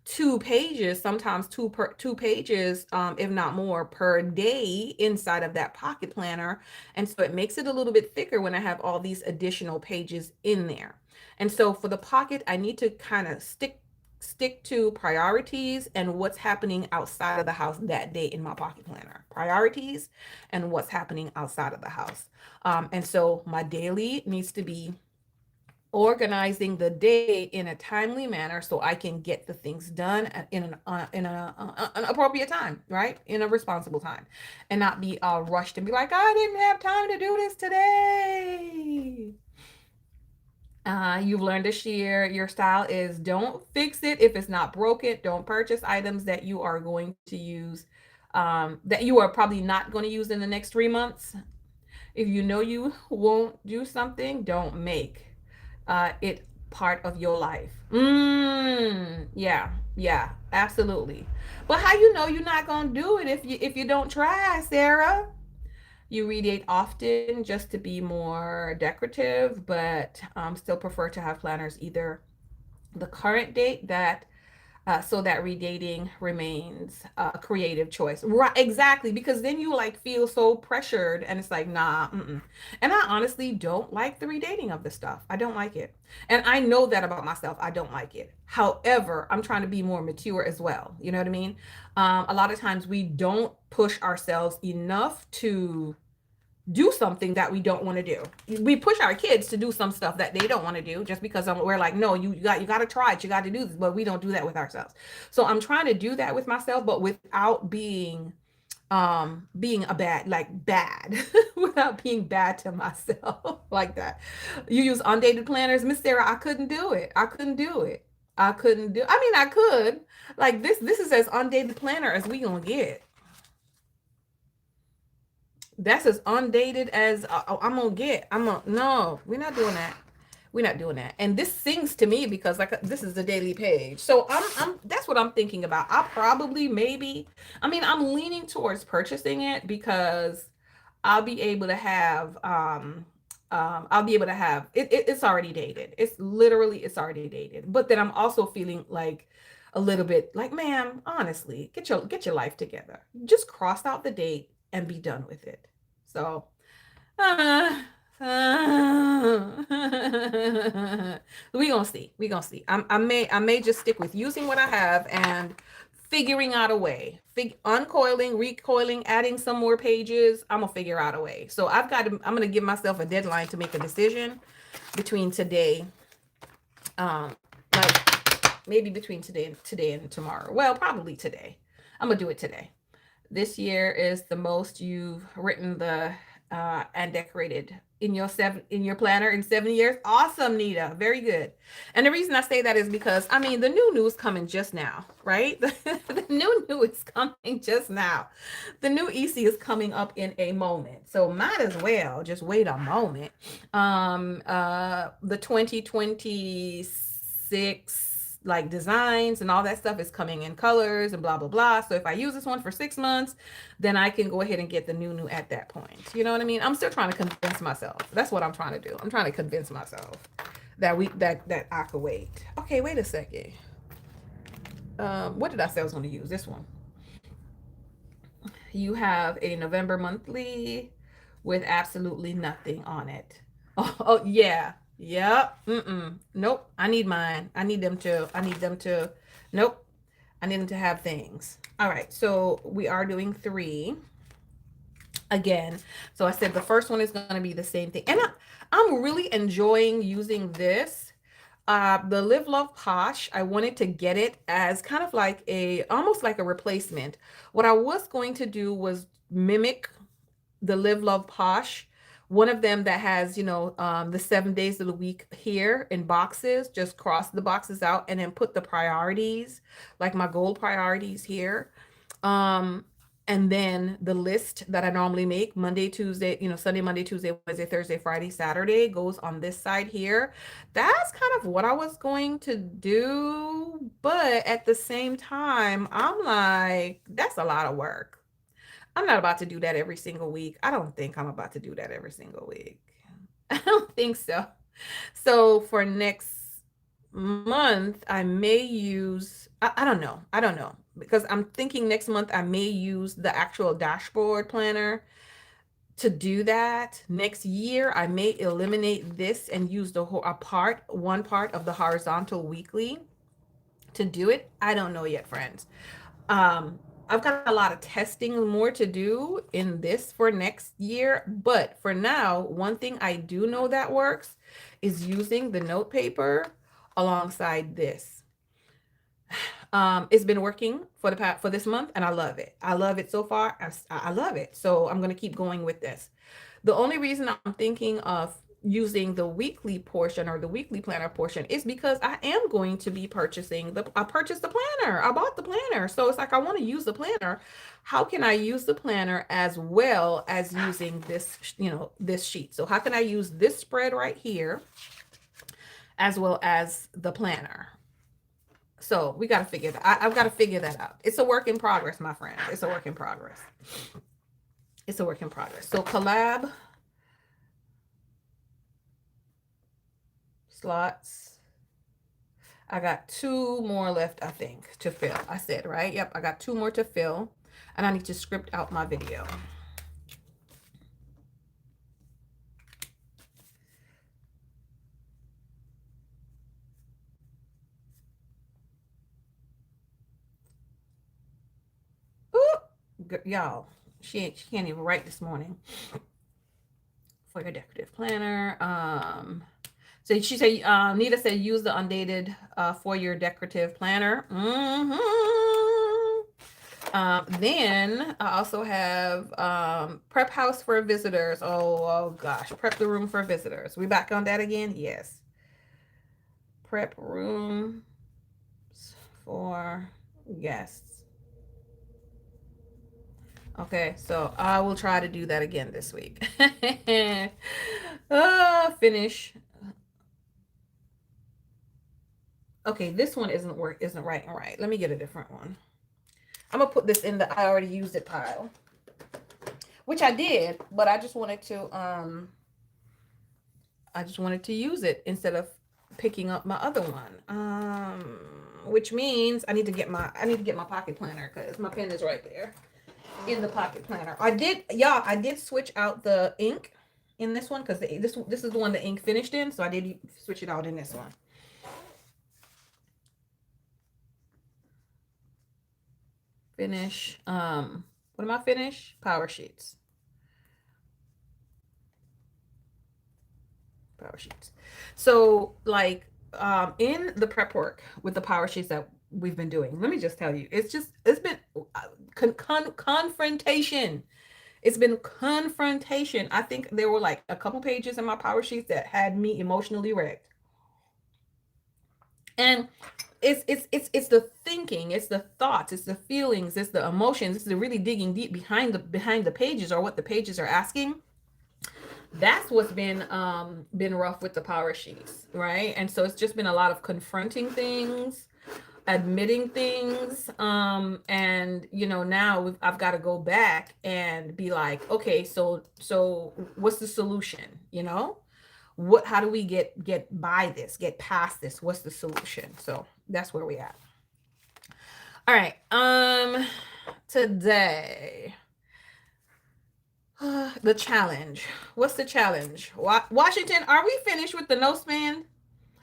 2 pages, sometimes two pages, if not more per day inside of that pocket planner. And so it makes it a little bit thicker when I have all these additional pages in there. And so for the pocket, I need to kind of stick to priorities and what's happening outside of the house that day in my pocket planner. Priorities and what's happening outside of the house. And so my daily needs to be organizing the day in a timely manner so I can get the things done an appropriate time, right? In a responsible time, and not be rushed and be like, I didn't have time to do this today. You've learned this year, your style is don't fix it if it's not broken. Don't purchase items that you are going to use, that you are probably not going to use in the next 3 months. If you know you won't do something, don't make it part of your life. Yeah, yeah, absolutely. But how you know you're not gonna do it if you don't try, Sarah? You read it often just to be more decorative, but still prefer to have planners either the current date that so that redating remains a creative choice. Right, exactly, because then you like feel so pressured, and it's like, nah, mm-mm. And I honestly don't like the redating of the stuff. I don't like it. And I know that about myself. I don't like it. However, I'm trying to be more mature as well. You know what I mean? A lot of times we don't push ourselves enough to do something that we don't want to do. We push our kids to do some stuff that they don't want to do just because we're like, no, you got to try it. You got to do this, but we don't do that with ourselves. So I'm trying to do that with myself, but without being a bad without being bad to myself like that. You use undated planners, Miss Sarah? I couldn't do it. I couldn't do it. I couldn't do. I mean, I could. Like this is as undated planner as we gonna get. That's as undated as I'm gonna get. No, we're not doing that. We're not doing that. And this sings to me because like this is the daily page. So I'm that's what I'm thinking about. I'll probably maybe, I mean, I'm leaning towards purchasing it because I'll be able to have I'll be able to have it's already dated. It's already dated. But then I'm also feeling like a little bit like, ma'am, honestly, get your life together. Just cross out the date and be done with it. So uh, we gonna see. We gonna see. I may just stick with using what I have and figuring out a way. Uncoiling, recoiling, adding some more pages. I'm gonna figure out a way. So I'm gonna give myself a deadline to make a decision between today, like maybe between today and tomorrow. Well, probably today. I'm gonna do it today. This year is the most you've written the and decorated in your planner in 7 years. Awesome, Nita. Very good. And the reason I say that is because I mean the new is coming just now, right? The new is coming just now. The new EC is coming up in a moment. So might as well just wait a moment. The 2026 like designs and all that stuff is coming in colors and blah blah blah. So if I use this one for 6 months, then I can go ahead and get the new at that point. You know what I mean? I'm still trying to convince myself. That's what I'm trying to do. I'm trying to convince myself that I could wait. Okay, wait a second. What did I say I was going to use? This one. You have a November monthly with absolutely nothing on it. Oh yeah. Yep. Nope. I need mine. I need them to. I need them to. Nope. I need them to have things. All right. So we are doing 3 again. So I said the first one is going to be the same thing. And I'm really enjoying using this. The Live Love Posh, I wanted to get it as kind of like almost like a replacement. What I was going to do was mimic the Live Love Posh, one of them that has, the 7 days of the week here in boxes, just cross the boxes out and then put the priorities, like my gold priorities here. Um, and then the list that I normally make Monday, Tuesday, Sunday, Monday, Tuesday, Wednesday, Thursday, Friday, Saturday goes on this side here. That's kind of what I was going to do. But at the same time, I'm like, that's a lot of work. I'm not about to do that every single week. I don't think I'm about to do that every single week. I don't think so. So for next month, I may use, I don't know. I don't know. Because I'm thinking next month I may use the actual dashboard planner to do that. Next year, I may eliminate this and use one part of the horizontal weekly to do it. I don't know yet, friends. Um, I've got a lot of testing more to do in this for next year, but for now, one thing I do know that works is using the note paper alongside this. It's been working for this month, and I love it. I love it so far. I love it. So I'm gonna keep going with this. The only reason I'm thinking of using the weekly portion or the weekly planner portion is because I am going to be I purchased the planner. I bought the planner. So it's like, I want to use the planner. How can I use the planner as well as using this, this sheet? So how can I use this spread right here as well as the planner? So we got to figure that. I've got to figure that out. It's a work in progress, my friend. It's a work in progress. It's a work in progress. So collab slots. I got 2 more left, I think, to fill. I said, right? Yep, I got 2 more to fill. And I need to script out my video. Y'all, she can't even write this morning. For your decorative planner. So she said, Nita said, use the undated for your decorative planner. Then I also have prep house for visitors. Oh gosh, prep the room for visitors. We back on that again? Yes. Prep room for guests. Okay, so I will try to do that again this week. Finish. Okay, this one isn't right. Let me get a different one. I'm gonna put this in the I already used it pile, which I did, but I just wanted to use it instead of picking up my other one. Which means I need to get my pocket planner because my pen is right there in the pocket planner. I did switch out the ink in this one because this is the one the ink finished in, so I did switch it out in this one. Finish. What am I finish? Power sheets. Power sheets. So like in the prep work with the power sheets that we've been doing, let me just tell you, it's been confrontation. It's been confrontation. I think there were like a couple pages in my power sheets that had me emotionally wrecked. And it's the thinking, it's the thoughts, it's the feelings, it's the emotions, it's the really digging deep behind the pages, or what the pages are asking. That's what's been rough with the power sheets, right? And so it's just been a lot of confronting things, admitting things, and now I've got to go back and be like, okay, so what's the solution? How do we get by this, get past this? What's the solution? So that's where we at. All right. Today, the challenge. What's the challenge? Washington, are we finished with the no spend?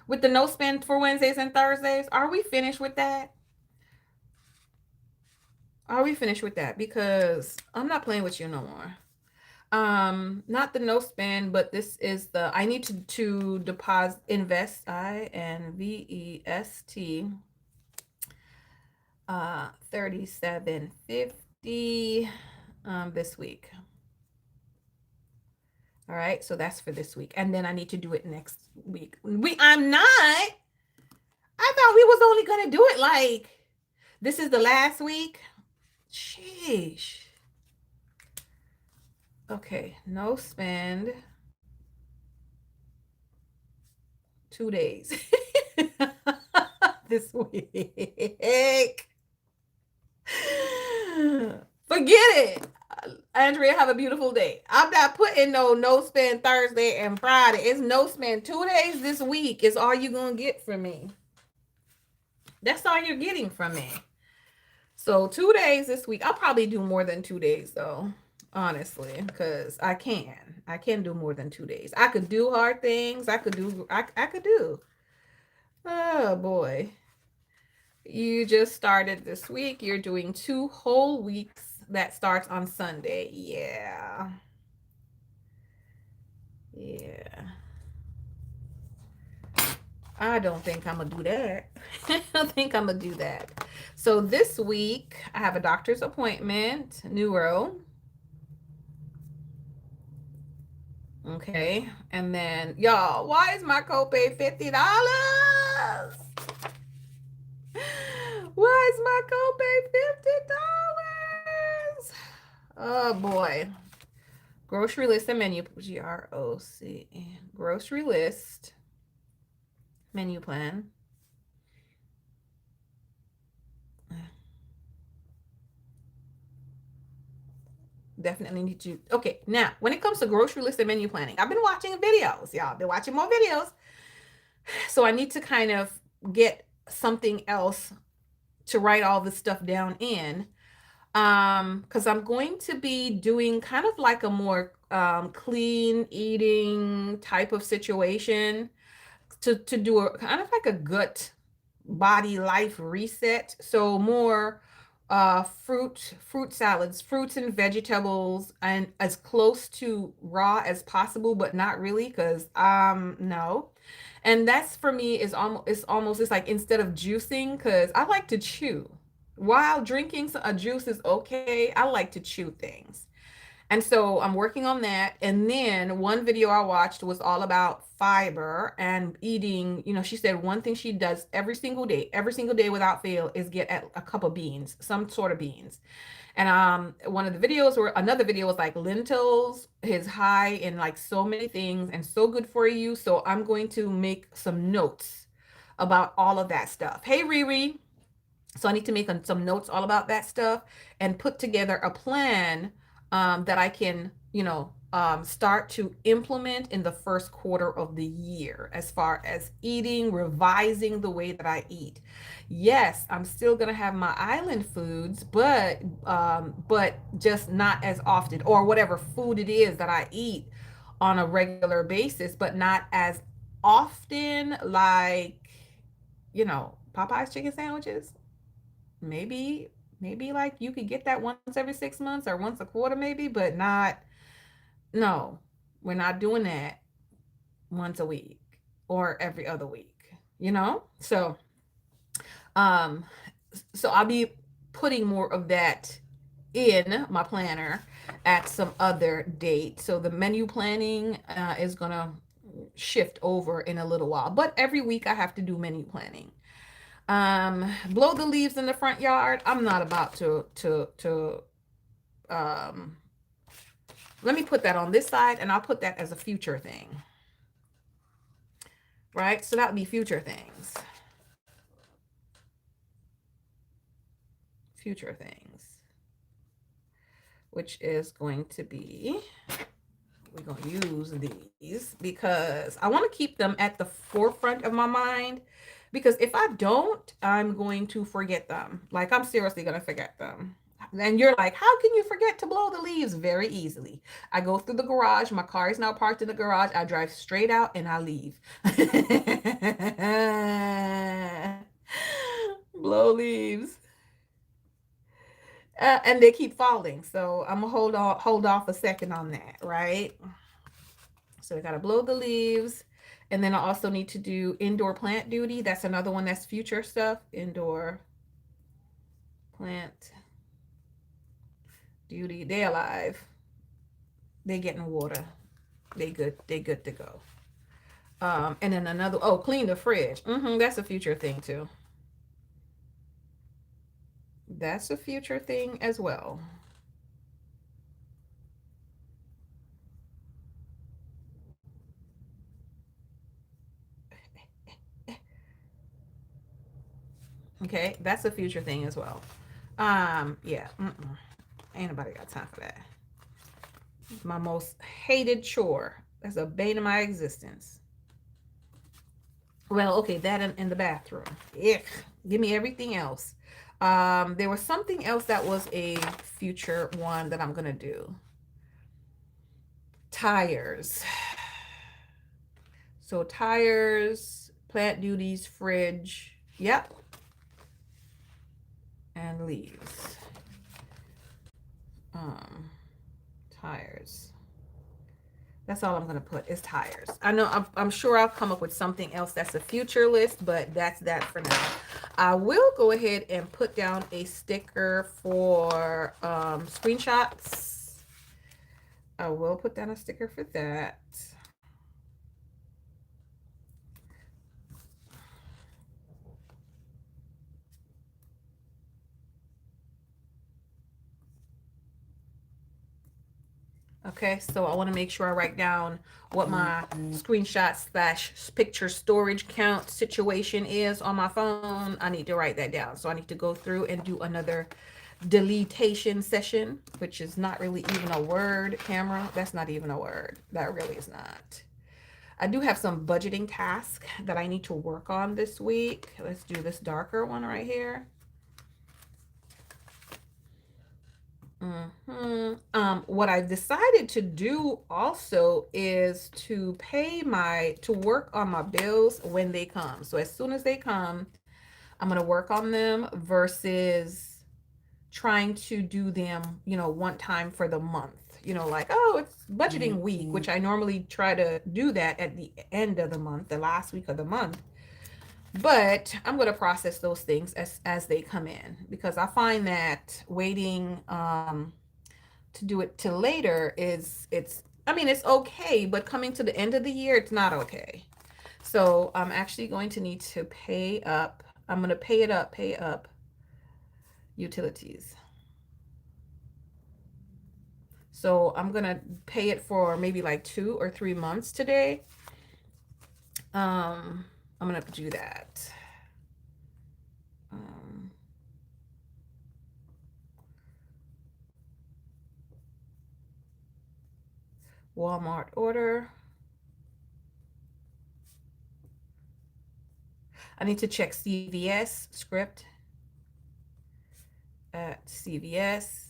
With the no spend for Wednesdays and Thursdays? Are we finished with that? Are we finished with that? Because I'm not playing with you no more. Not the no spend, but this is the I need to deposit, invest, INVEST, 3750 this week. All right, so that's for this week, and then I need to do it next week. I'm not. I thought we was only gonna do it like this is the last week. Sheesh. Okay, no spend. 2 days this week. Forget it. Andrea, have a beautiful day. I'm not putting no spend Thursday and Friday. It's no spend 2 days this week is all you're going to get from me. That's all you're getting from me. So 2 days this week. I'll probably do more than 2 days though, honestly, because I can do more than 2 days. I could do hard things. I could do. Oh boy. You just started this week. You're doing 2 whole weeks. That starts on Sunday. Yeah. I don't think I'm gonna do that. I don't think I'm gonna do that. So this week I have a doctor's appointment, neuro. Okay, and then y'all, why is my copay $50? Why is my copay $50? Oh boy. Grocery list and menu, GROC. Grocery list, menu plan. Definitely need to. Okay, now when it comes to grocery list and menu planning, I've been watching videos, y'all. Been watching more videos. So I need to kind of get something else to write all this stuff down in. Because I'm going to be doing kind of like a more clean eating type of situation to do a kind of like a gut body life reset. So more fruit salads, fruits and vegetables, and as close to raw as possible, but not really, because no. And that's for me is almost it's like instead of juicing, because I like to chew while drinking a juice is okay. I like to chew things. And so I'm working on that. And then one video I watched was all about fiber and eating. She said one thing she does every single day without fail is get a cup of beans, some sort of beans. And another video was like lentils is high in like so many things and so good for you. So I'm going to make some notes about all of that stuff. Hey, Riri. So I need to make some notes all about that stuff and put together a plan that I can, start to implement in the first quarter of the year as far as eating, revising the way that I eat. Yes, I'm still gonna have my island foods, but just not as often, or whatever food it is that I eat on a regular basis, but not as often, like, Popeye's chicken sandwiches. Maybe like you could get that once every 6 months or once a quarter maybe, but not. No, we're not doing that once a week or every other week. Um so I'll be putting more of that in my planner. at some other date. So the menu planning is gonna shift over in a little while. But every week I have to do menu planning. Blow the leaves in the front yard. I'm not about to um let me put that on this side, and I'll put that as a future thing. Right? So that would be future things. Future things. Which is going to be, we're going to use these because I want to keep them at the forefront of my mind, because if I don't, I'm going to forget them. Like, I'm seriously going to forget them. And you're like, how can you forget to blow the leaves? Very easily. I go through the garage. My car is now parked in the garage. I drive straight out and I leave. Blow leaves. And they keep falling. So I'm gonna hold off a second on that, right? So we gotta blow the leaves. And then I also need to do indoor plant duty. That's another one that's future stuff. Indoor plant duty. They alive. They getting water. They good. They good to go. And then another, oh, clean the fridge. That's a future thing too. That's a future thing as well. Okay, that's a future thing as well. Yeah. Ain't nobody got time for that. My most hated chore. That's a bane of my existence. Well, okay, that in the bathroom. Ick. Give me everything else. There was something else that was a future one that I'm gonna do. Tires. So tires, plant duties, fridge. Yep. And leaves. Um, Tires. That's all I'm going to put is tires. I know I'm sure I'll come up with something else that's a future list, but that's that for now. I will go ahead and put down a sticker for screenshots. I will put down a sticker for that. Okay, so I want to make sure I write down what my screenshot slash picture storage count situation is on my phone. I need to write that down. So I need to go through and do another deletation session, which is not really even a word. Camera, that's not even a word. That really is not. I do have some budgeting tasks that I need to work on this week. Let's do this darker one right here. What I've decided to do also is to to work on my bills when they come. So as soon as they come, I'm going to work on them versus trying to do them, one time for the month. Like, oh, it's budgeting week, which I normally try to do that at the end of the month, the last week of the month. But I'm going to process those things as they come in, because I find that waiting to do it till later it's okay, but coming to the end of the year, it's not okay. So I'm actually going to need to pay up. I'm going to pay up utilities. So I'm going to pay it for maybe like 2 or 3 months today. I'm going to do that. Um, Walmart order. I need to check CVS script at CVS.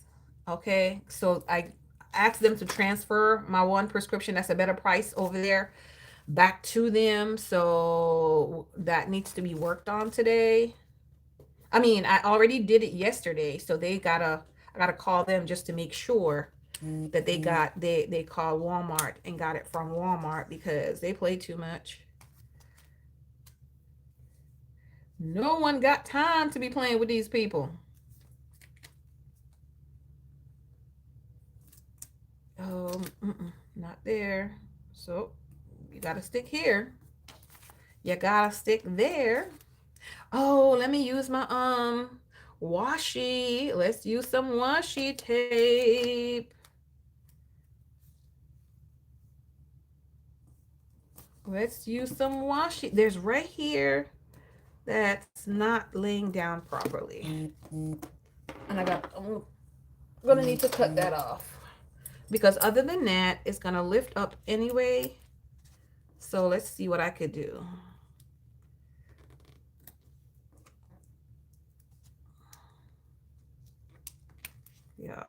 Okay, so I asked them to transfer my one prescription that's a better price over there back to them. So that needs to be worked on today. I mean, I already did it yesterday, so I gotta call them just to make sure that they called Walmart and got it from Walmart, because they play too much. No one got time to be playing with these people. Not there. So you gotta stick here. You gotta stick there. Oh, let me use my washi. Let's use some washi tape. Let's use some washi. There's right here that's not laying down properly. And I'm gonna need to cut that off. Because other than that, it's gonna lift up anyway. So let's see what I could do. Yeah.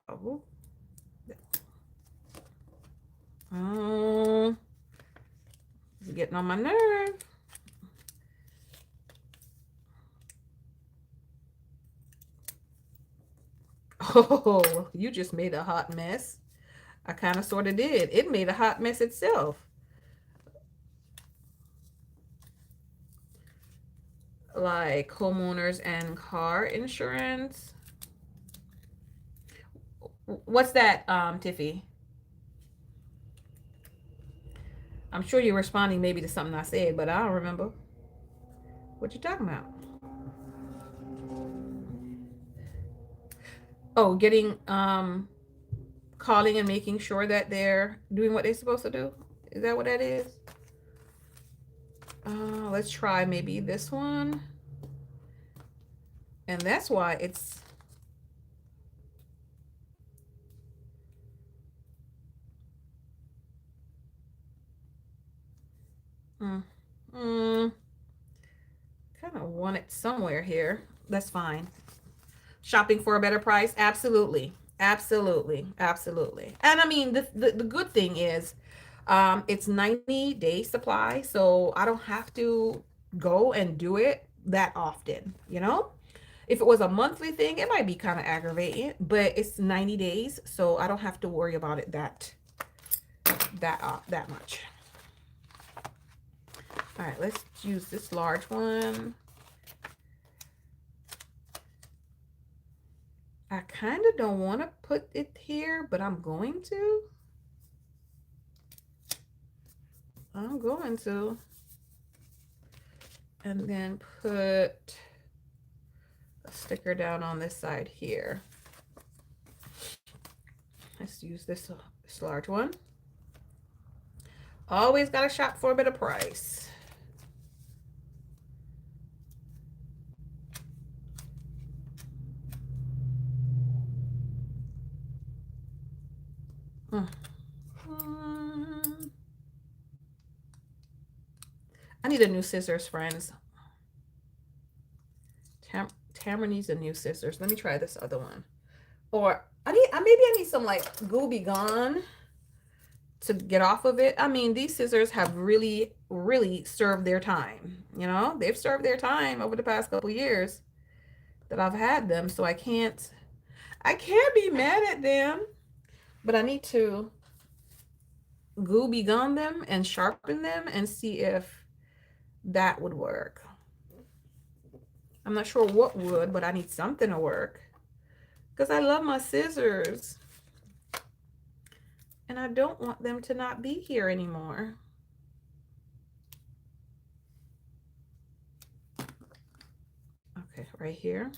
It's getting on my nerve. Oh, you just made a hot mess. I kind of sort of did. It made a hot mess itself. Like homeowners and car insurance. What's that, Tiffy? I'm sure you're responding maybe to something I said, but I don't remember. What you talking about? Oh, getting calling and making sure that they're doing what they're supposed to do. Is that what that is? Let's try maybe this one. And that's why it's mm, mm, kind of want it somewhere here. That's fine. Shopping for a better price? Absolutely. Absolutely. Absolutely. And I mean, the good thing is it's 90-day supply, so I don't have to go and do it that often, you know? If it was a monthly thing, it might be kind of aggravating, but it's 90 days, so I don't have to worry about it that much. All right, let's use this large one. I kind of don't want to put it here, but I'm going to. And then put a sticker down on this side here. Let's use this large one. Always got to shop for a better price. I need a new scissors, friends. Tamara needs a new scissors. Let me try this other one. Or maybe I need some like Gooby Gone to get off of it. I mean, these scissors have really, really served their time. You know, they've served their time over the past couple years that I've had them. So I can't be mad at them, but I need to Gooby Gone them and sharpen them and see if that would work. I'm not sure what would, but I need something to work because I love my scissors and I don't want them to not be here anymore. Okay, right here.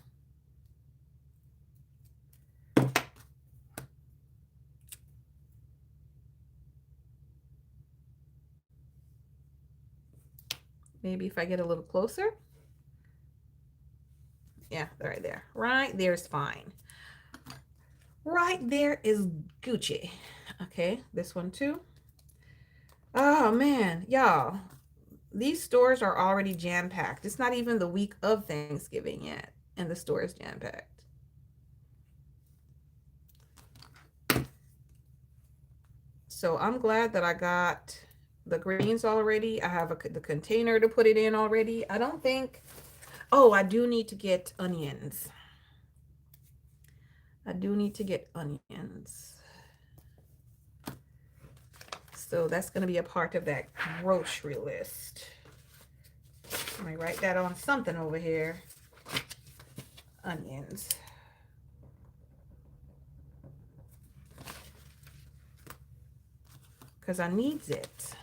Maybe if I get a little closer. Yeah, right there. Right there's fine. Right there is Gucci. Okay, this one too. Oh man, y'all. These stores are already jam-packed. It's not even the week of Thanksgiving yet, and the store is jam-packed. So I'm glad that I got the greens already. I have the container to put it in already. I don't think... Oh, I do need to get onions. I do need to get onions. So that's going to be a part of that grocery list. Let me write that on something over here. Onions. because I needs it.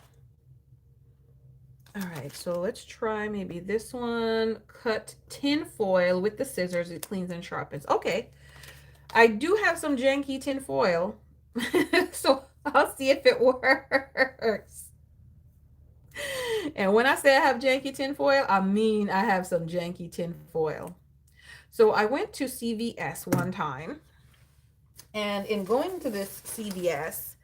All right, so let's try maybe this one. Cut tin foil with the scissors. It cleans and sharpens. Okay, I do have some janky tin foil, so I'll see if it works. And when I say I have janky tin foil, I mean I have some janky tin foil. So I went to CVS one time, and in going to this CVS,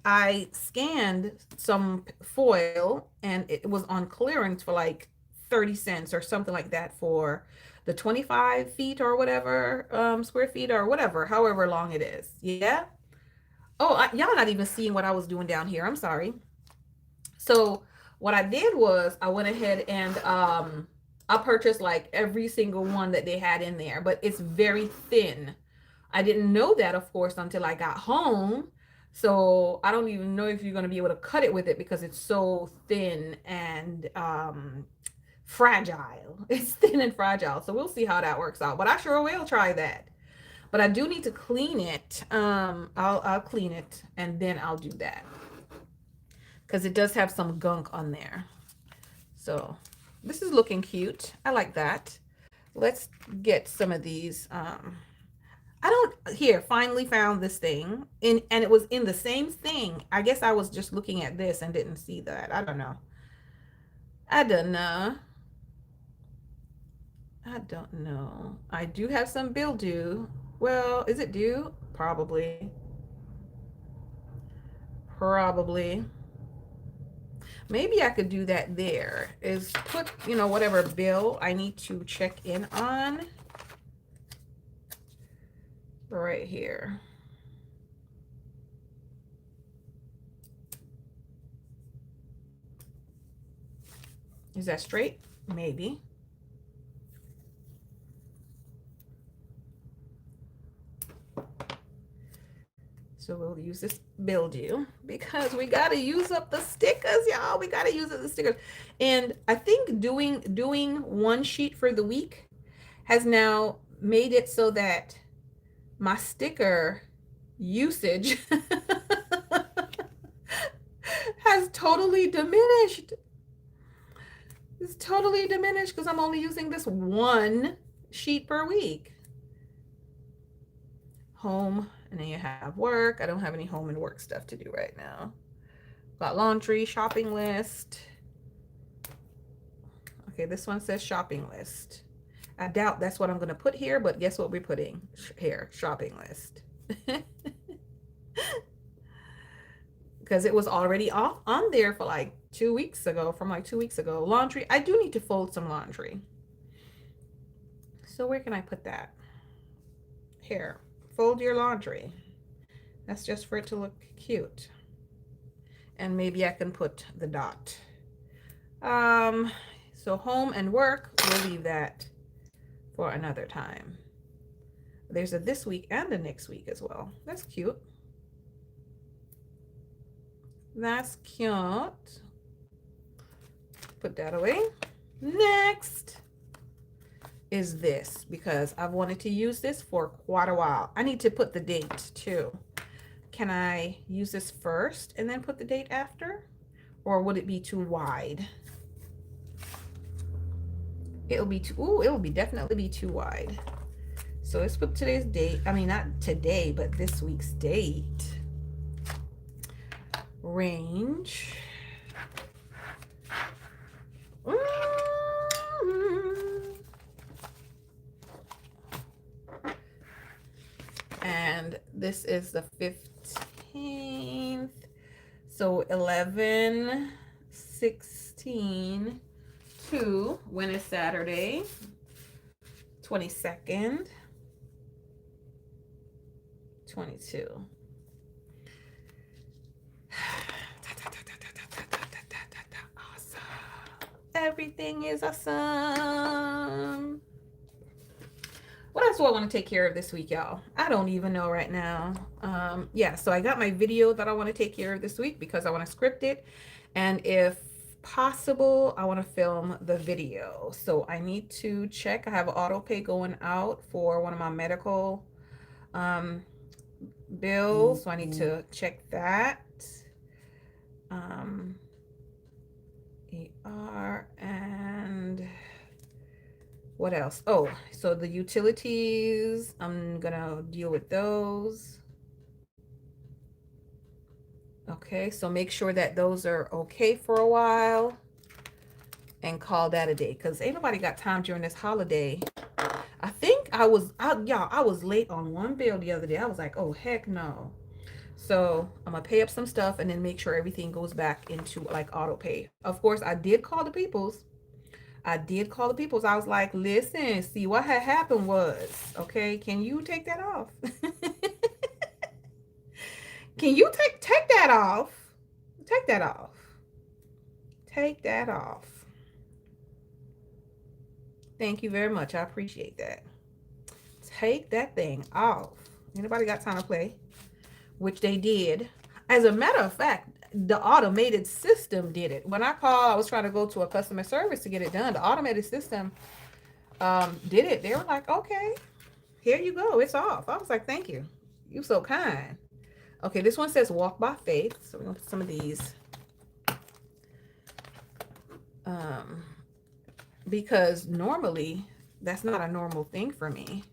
I scanned some foil and it was on clearance for like 30 cents or something like that for the 25 feet or whatever, square feet or whatever, however long it is. Yeah. Oh, y'all not even seeing what I was doing down here. I'm sorry. So what I did was I went ahead and I purchased like every single one that they had in there, but it's very thin. I didn't know that, of course, until I got home. So I don't even know if you're going to be able to cut it with it because it's so thin and fragile. It's thin and fragile. So we'll see how that works out. But I sure will try that. But I do need to clean it. I'll clean it and then I'll do that because it does have some gunk on there. So this is looking cute. I like that. Let's get some of these. I don't, here, finally found this thing and it was in the same thing. I guess I was just looking at this and didn't see that. I don't know. I don't know. I don't know. I do have some mildew. Well, is it due? Probably. Probably. Maybe I could do that there. Is put, you know, whatever bill I need to check in on right here. Is that straight? Maybe. So we'll use this mildew because we got to use up the stickers, y'all. We got to use up the stickers. And I think doing one sheet for the week has now made it so that my sticker usage has totally diminished. It's totally diminished because I'm only using this one sheet per week. Home, and then you have work. I don't have any home and work stuff to do right now. Got laundry, shopping list. Okay, this one says shopping list. I doubt that's what I'm going to put here, but guess what we're putting here? Shopping list. Because it was already off on there for like 2 weeks ago, from like 2 weeks ago. Laundry, I do need to fold some laundry. So where can I put that? Here, fold your laundry. That's just for it to look cute. And maybe I can put the dot. So home and work, we'll leave that for another time. There's a this week and a next week as well. That's cute. That's cute. Put that away. Next is this because I've wanted to use this for quite a while. I need to put the date too. Can I use this first and then put the date after? Or would it be too wide? It'll be too, ooh, it will be definitely be too wide. So let's put today's date. I mean, not today, but this week's date. Range. And this is the 15th. So 11/16 to when is Saturday? 22nd. 22. Awesome. Everything is awesome. What else do I want to take care of this week, y'all? I don't even know right now. Yeah, so I got my video that I want to take care of this week because I want to script it. And if possible, I want to film the video. So I need to check. I have auto pay going out for one of my medical bills. So I need to check that. Um, ER and what else? Oh, so the utilities, I'm gonna deal with those. Okay, so make sure that those are okay for a while and call that a day because ain't nobody got time during this holiday. I think y'all, I was late on one bill the other day. I was like, oh, heck no. So I'm gonna pay up some stuff and then make sure everything goes back into like auto pay. Of course, I did call the peoples. I did call the peoples. I was like, listen, see what had happened was, okay, can you take that off? Can you take that off? Take that off. Take that off. Thank you very much. I appreciate that. Take that thing off. Anybody got time to play? Which they did. As a matter of fact, the automated system did it. When I called, I was trying to go to a customer service to get it done. The automated system did it. They were like, okay, here you go. It's off. I was like, thank you. You so kind. Okay, this one says walk by faith. So we're going to put some of these. Um, because normally that's not a normal thing for me.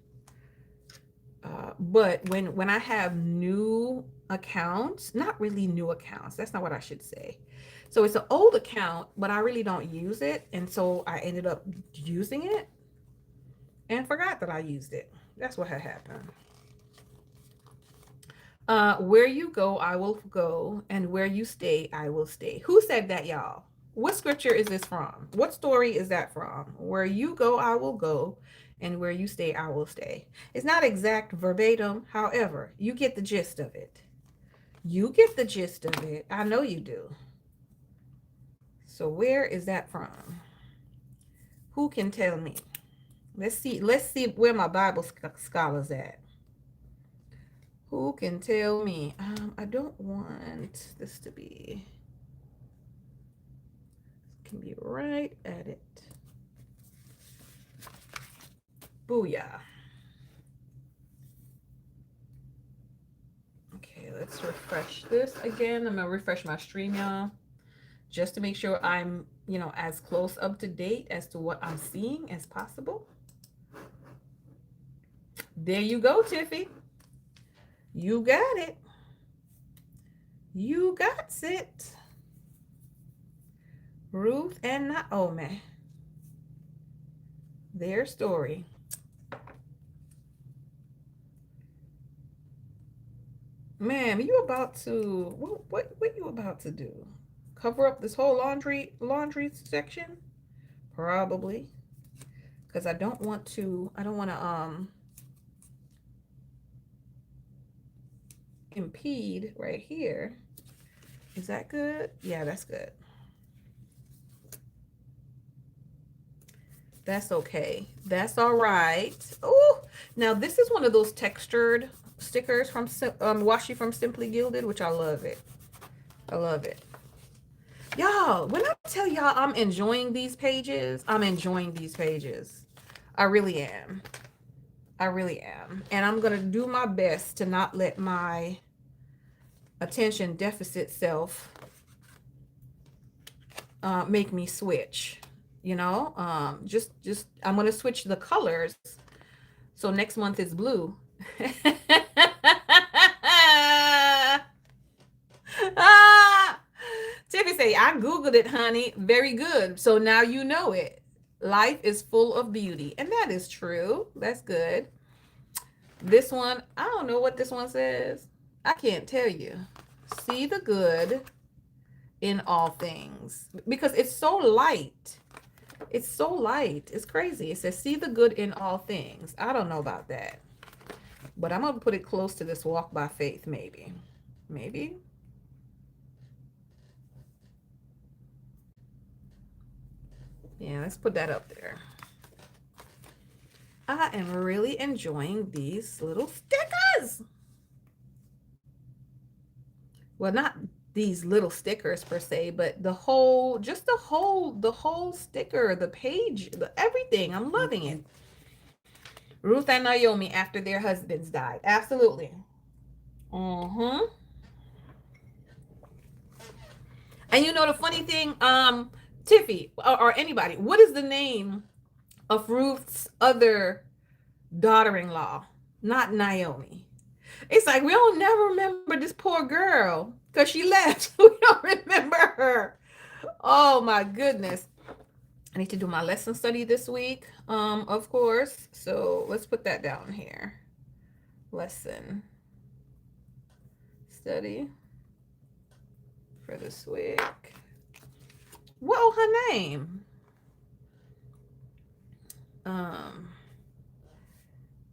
But when I have new accounts, not really new accounts, that's not what I should say. So it's an old account, but I really don't use it. And so I ended up using it and forgot that I used it. That's what had happened. Where you go, I will go, and where you stay, I will stay. Who said that, y'all? What scripture is this from? What story is that from? Where you go, I will go, and where you stay, I will stay. It's not exact verbatim. However, you get the gist of it. You get the gist of it. I know you do. So where is that from? Who can tell me? Let's see. Let's see where my Bible scholars at. Who can tell me? I don't want this to be. Can be right at it. Booyah. Okay, let's refresh this again. I'm gonna refresh my stream, y'all, just to make sure I'm, as close up to date as to what I'm seeing as possible. There you go, Tiffy. You got it. You got it. Ruth and Naomi. Their story. Ma'am, you about to what you about to do? Cover up this whole laundry section? Probably. Because I don't want to impede right here. Is that good? Yeah, that's good. That's okay. That's all right. Oh, now this is one of those textured stickers from washi from Simply Gilded, which I love it. I love it. Y'all, when I tell y'all I'm enjoying these pages, I'm enjoying these pages. I really am. I really am. And I'm going to do my best to not let my attention deficit self make me switch. Just I'm going to switch the colors. So next month is blue. Tiffy say, I Googled it, honey. Very good. So now you know it. Life is full of beauty. And that is true. That's good. This one, I don't know what this one says. I can't tell you. See the good in all things. Because it's so light. It's so light. It's crazy. It says, see the good in all things. I don't know about that. But I'm going to put it close to this walk by faith, maybe. Maybe. Yeah, let's put that up there. I am really enjoying these little stickers. Well, not these little stickers per se, but the whole sticker, the page, everything. I'm loving it. Ruth and Naomi after their husbands died. Absolutely. And you know the funny thing, Tiffy or anybody, what is the name of Ruth's other daughter-in-law? Not Naomi. It's like we don't never remember this poor girl because she left. We don't remember her. Oh my goodness. I need to do my lesson study this week, of course. So let's put that down here. Lesson study for this week. Whoa, her name. Um,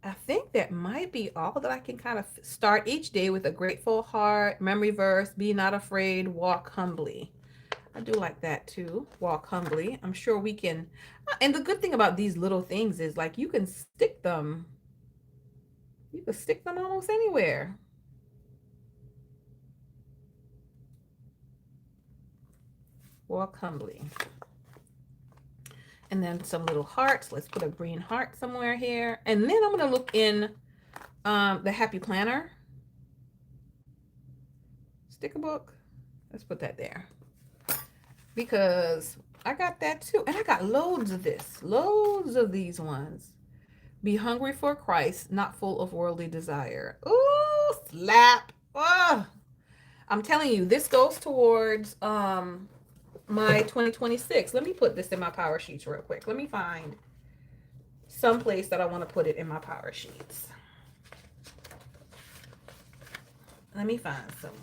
I think that might be all that I can kind of start each day with a grateful heart, memory verse, be not afraid, walk humbly. I do like that too. Walk humbly. I'm sure we can. And the good thing about these little things is like you can stick them. You can stick them almost anywhere. Walk humbly. And then some little hearts. Let's put a green heart somewhere here. And then I'm going to look in the Happy Planner sticker book. Let's put that there. Because I got that too. And I got loads of this. Loads of these ones. Be hungry for Christ, not full of worldly desire. Ooh, slap. Oh, I'm telling you, this goes towards my 2026. Let me put this in my power sheets real quick. Let me find some place that I want to put it in my power sheets. Let me find somewhere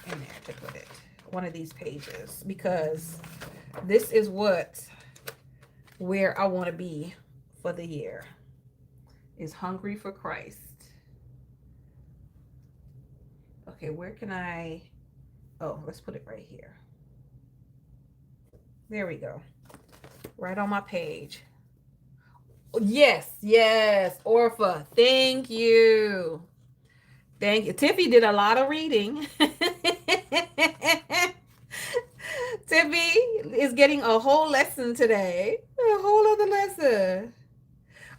in there to put it. One of these pages, because this is where I want to be for the year, is hungry for Christ. Okay, where can I, oh, let's put it right here. There we go. Right on my page. Yes, yes, Orpha. Thank you. Thank you. Tiffy did a lot of reading. Tiffy is getting a whole lesson today. A whole other lesson.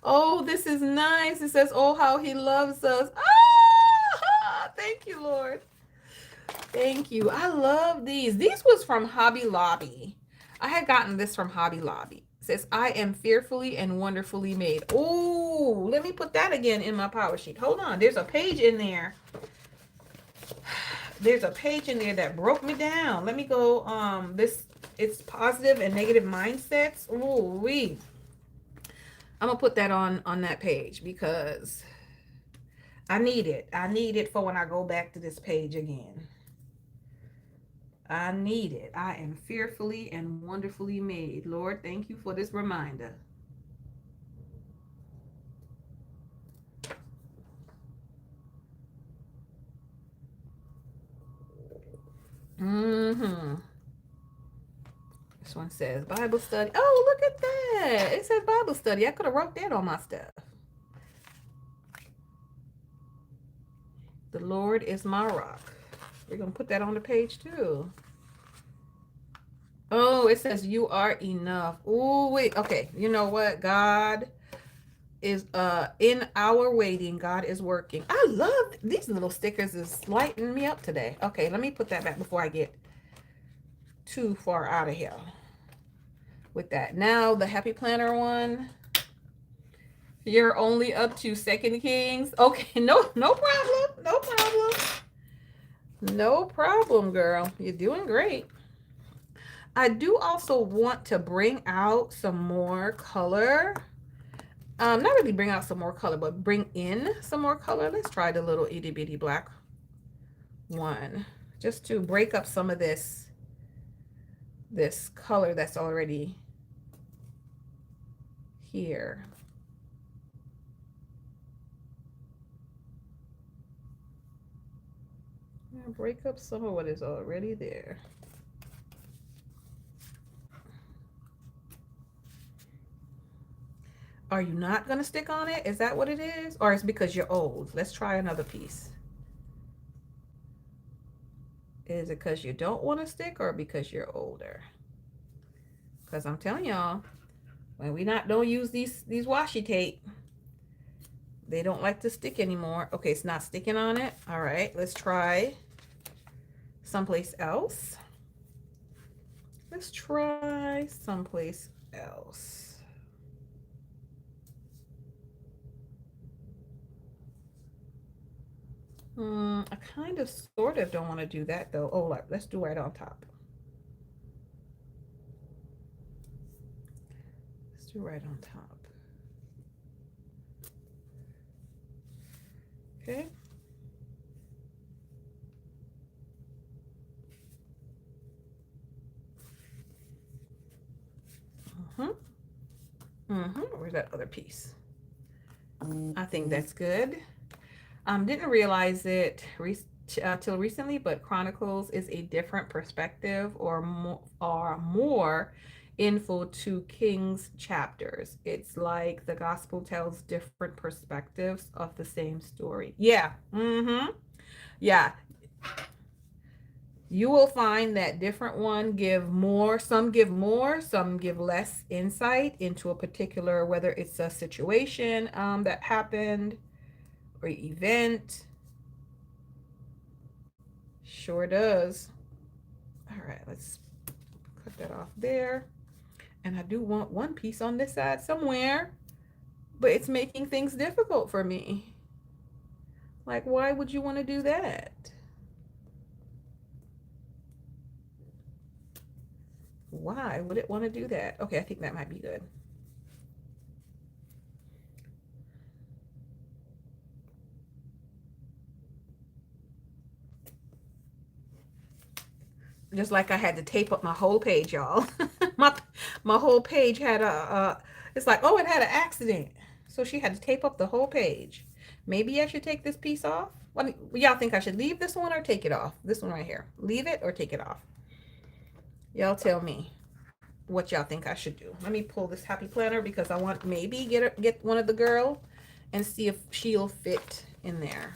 Oh, this is nice. It says, oh, how he loves us. Ah, thank you, Lord. Thank you. I love these. These was from Hobby Lobby. I had gotten this from Hobby Lobby. It says, I am fearfully and wonderfully made. Oh, let me put that again in my power sheet. Hold on. There's a page in there. There's a page in there that broke me down. Let me go. It's positive and negative mindsets. Ooh, wee. I'm gonna put that on that page because I need it. I need it for when I go back to this page again. I need it. I am fearfully and wonderfully made. Lord, thank you for this reminder. Mm-hmm. This one says Bible study. Oh, look at that. It says Bible study. I could have wrote that on my stuff. The Lord is my rock. We're going to put that on the page too. Oh, it says you are enough. Oh, wait. Okay. You know what? God is in our waiting. God is working. I love these little stickers. Is lighting me up today. Okay, let me put that back before I get too far out of here with that. Now the Happy Planner one. You're only up to 2 Kings. Okay, no problem. No problem. No problem, girl. You're doing great. I do also want to bring out some more color. Not really bring out some more color, but bring in some more color. Let's try the little itty bitty black one, just to break up some of this color that's already here. Break up some of what is already there. Are you not going to stick on it? Is that what it is? Or it's because you're old? Let's try another piece. Is it because you don't want to stick or because you're older? Because I'm telling y'all, when we don't use these washi tape, they don't like to stick anymore. Okay, it's not sticking on it. All right, let's try someplace else. Let's try someplace else. I kind of sort of don't want to do that though. Oh, like, let's do right on top. Let's do right on top. Okay. Mm-hmm. Mm-hmm. Where's that other piece? I think that's good. Didn't realize it till recently, but Chronicles is a different perspective or more info to King's chapters. It's like the gospel tells different perspectives of the same story. Yeah. Mm-hmm. Yeah. You will find that different one give more, some give less insight into a particular, whether it's a situation that happened or event. Sure does. All right, let's cut that off there. And I do want one piece on this side somewhere, but it's making things difficult for me. Like, why would you want to do that? Why would it want to do that? Okay, I think that might be good. Just like I had to tape up my whole page, y'all. my my whole page had it's like, oh, it had an accident. So she had to tape up the whole page. Maybe I should take this piece off. What y'all think I should leave this one or take it off? This one right here. Leave it or take it off? Y'all tell me what y'all think I should do. Let me pull this happy planner because I want maybe get one of the girl and see if she'll fit in there.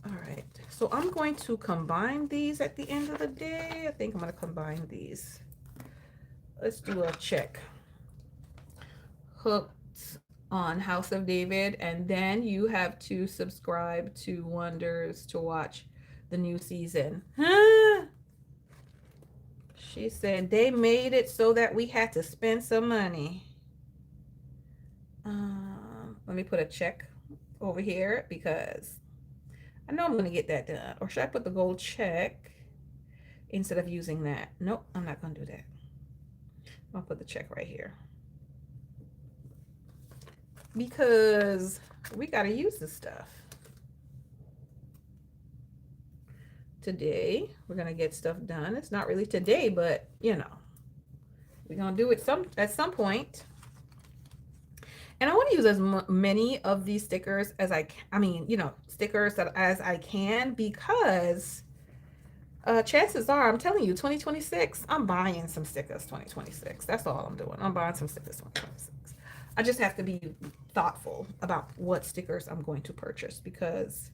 All right, so I'm going to combine these at the end of the day. I think I'm going to combine these. Let's do a check. Hooked on House of David, and then you have to subscribe to Wonders to watch the new season. Huh? She said they made it so that we had to spend some money. Let me put a check over here because I know I'm going to get that done. Or should I put the gold check instead of using that? Nope, I'm not going to do that. I'll put the check right here. Because we got to use this stuff. Today, we're going to get stuff done. It's not really today, but, you know, we're going to do it at some point. And I want to use as many of these stickers as stickers as I can because chances are, I'm telling you, 2026, I'm buying some stickers 2026. That's all I'm doing. I'm buying some stickers 2026. I just have to be thoughtful about what stickers I'm going to purchase because,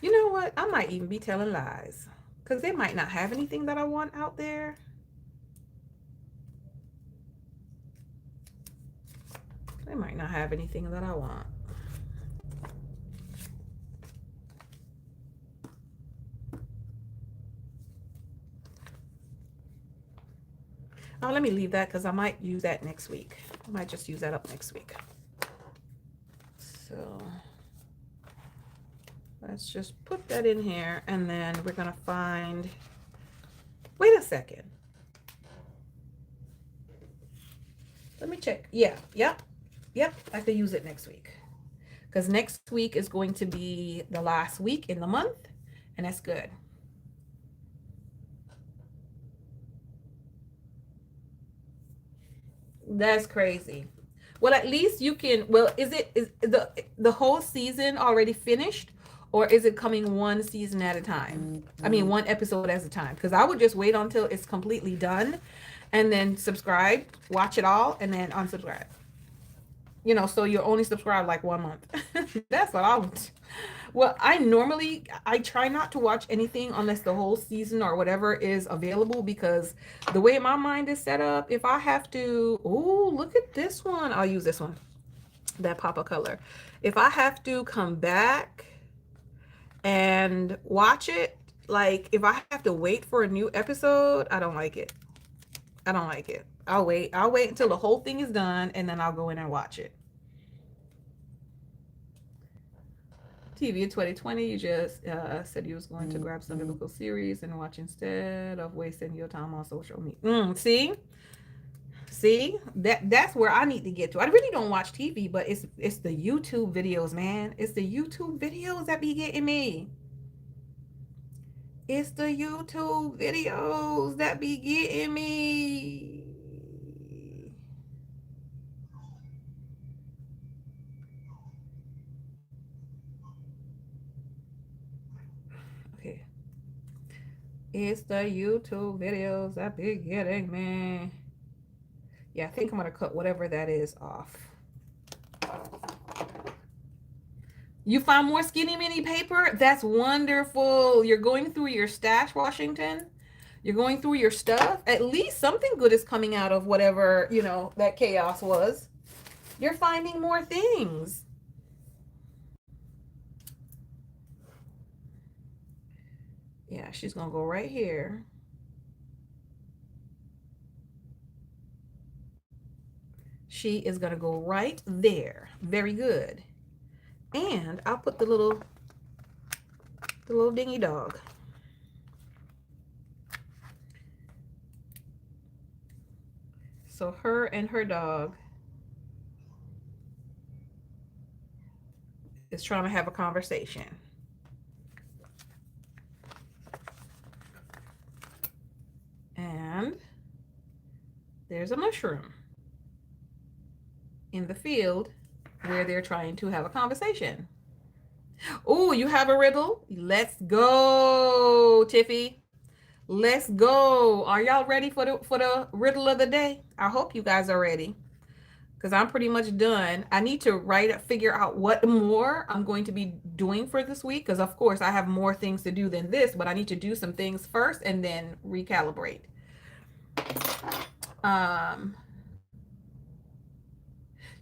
you know what? I might even be telling lies because they might not have anything that I want out there. They might not have anything that I want. Oh, let me leave that because I might use that next week. I might just use that up next week. So let's just put that in here and then we're going to find, wait a second. Let me check. Yeah, yep. I could use it next week because next week is going to be the last week in the month and that's good. That's crazy. Well, at least you can, well, is the whole season already finished or is it coming one season at a time? I mean, one episode at a time. Because I would just wait until it's completely done and then subscribe, watch it all, and then unsubscribe. You know, so you're only subscribed like 1 month. That's what I would. Well, I try not to watch anything unless the whole season or whatever is available because the way my mind is set up, if I have to, oh, look at this one. I'll use this one, that pop of color. If I have to come back and watch it, Like, if I have to wait for a new episode, I don't like it. I don't like it. I'll wait. I'll wait until the whole thing is done, and then I'll go in and watch it. TV in 2020, you just said you was going to grab some biblical series and watch instead of wasting your time on social media. See, that's where I need to get to. I really don't watch TV, but it's the YouTube videos, man. It's the YouTube videos that be getting me. It's the YouTube videos that be getting me. Okay. It's the YouTube videos that be getting me. Yeah, I think I'm going to cut whatever that is off. You found more skinny mini paper? That's wonderful. You're going through your stash, Washington. You're going through your stuff. At least something good is coming out of whatever, that chaos was. You're finding more things. Yeah, she's going to go right here. She is going to go right there. Very good. And I'll put the little dingy dog. So her and her dog is trying to have a conversation. And there's a mushroom in the field where they're trying to have a conversation. Oh, you have a riddle? Let's go, Tiffy. Let's go. Are y'all ready for the riddle of the day? I hope you guys are ready, because I'm pretty much done. I need to figure out what more I'm going to be doing for this week, because of course I have more things to do than this, but I need to do some things first and then recalibrate.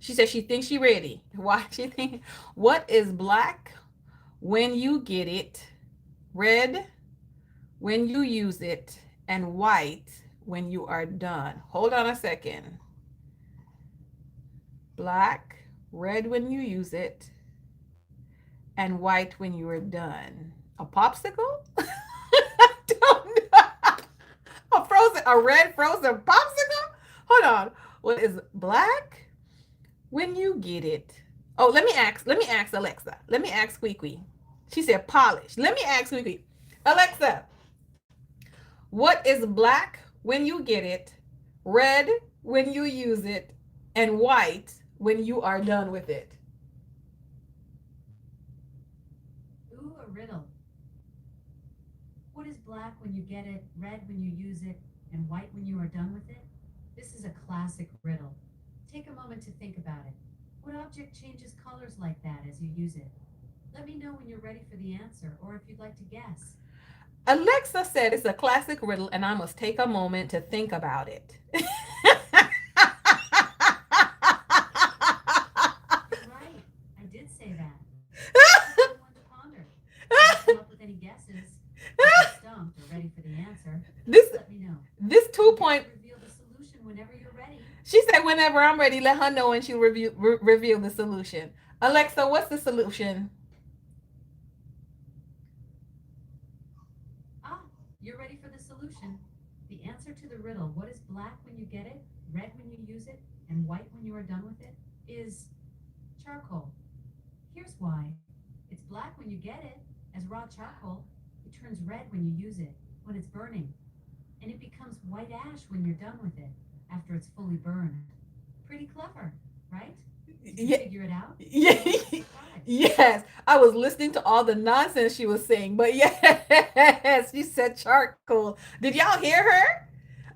She says she thinks she's ready. Why she think? What is black when you get it, red when you use it, and white when you are done? Hold on a second. Black, red when you use it, and white when you are done. A popsicle? I don't know. A red frozen popsicle? Hold on. What is black when you get it? Oh, let me ask Alexa. Let me ask Squeaky. She said polish. Let me ask Squeaky. Alexa, what is black when you get it, red when you use it, and white when you are done with it? Ooh, a riddle. What is black when you get it, red when you use it, and white when you are done with it? This is a classic riddle. Take a moment to think about it. What object changes colors like that as you use it? Let me know when you're ready for the answer, or if you'd like to guess. Alexa said it's a classic riddle, and I must take a moment to think about it. Right, I did say that. One to ponder. If you come up with any guesses, if you're stumped or ready for the answer, let me know. This 2 point. Reveal the solution whenever you're ready. She said whenever I'm ready, let her know, and she'll reveal the solution. Alexa, what's the solution? You're ready for the solution. The answer to the riddle, what is black when you get it, red when you use it, and white when you are done with it, is charcoal. Here's why. It's black when you get it, as raw charcoal. It turns red when you use it, when it's burning. And it becomes white ash when you're done with it, after it's fully burned. Pretty clever, right? Did you figure it out? Yeah. Yes, I was listening to all the nonsense she was saying, but yes, she said charcoal. Did y'all hear her?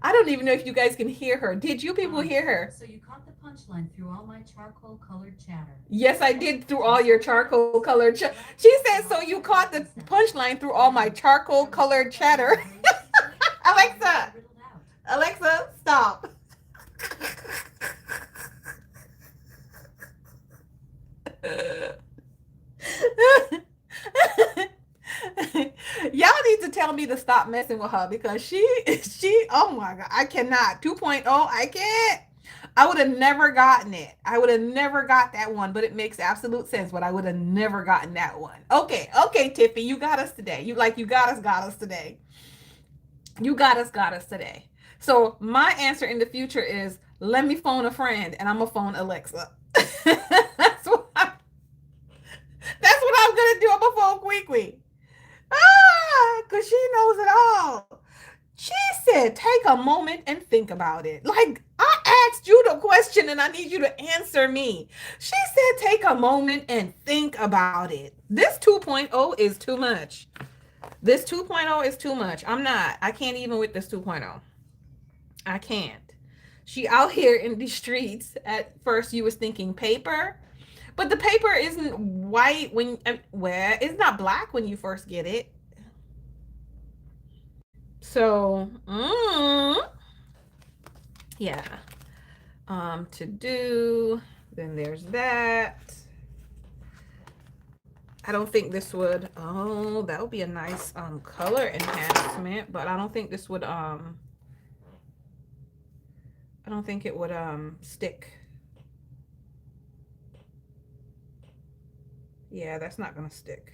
I don't even know if you guys can hear her. Did you people hear her? So you caught the punchline through all my charcoal colored chatter. Yes, I did, through all your charcoal colored chatter. She said, so you caught the punchline through all my charcoal colored chatter. Alexa, stop. Y'all need to tell tell me to stop messing with her because she, oh my God, I cannot. 2.0, I can't. I would have never gotten it. I would have never got that one, but it makes absolute sense. But I would have never gotten that one. Okay, okay, Tiffy, you got us today. You got us today. You got us today. So my answer in the future is let me phone a friend and I'm gonna phone Alexa. That's what I'm gonna do. I'm gonna phone Quiqui. Cause she knows it all. She said, take a moment and think about it. Like, I asked you the question and I need you to answer me. She said, take a moment and think about it. This 2.0 is too much. This 2.0 is too much. I can't even with this 2.0. I can't. She out here in the streets. At first, you was thinking paper, but the paper isn't white when, well, it's not black when you first get it. So, yeah. To do, then there's that. I don't think this would, oh, that would be a nice color enhancement, but I don't think this would I don't think it would stick. Yeah, that's not gonna stick.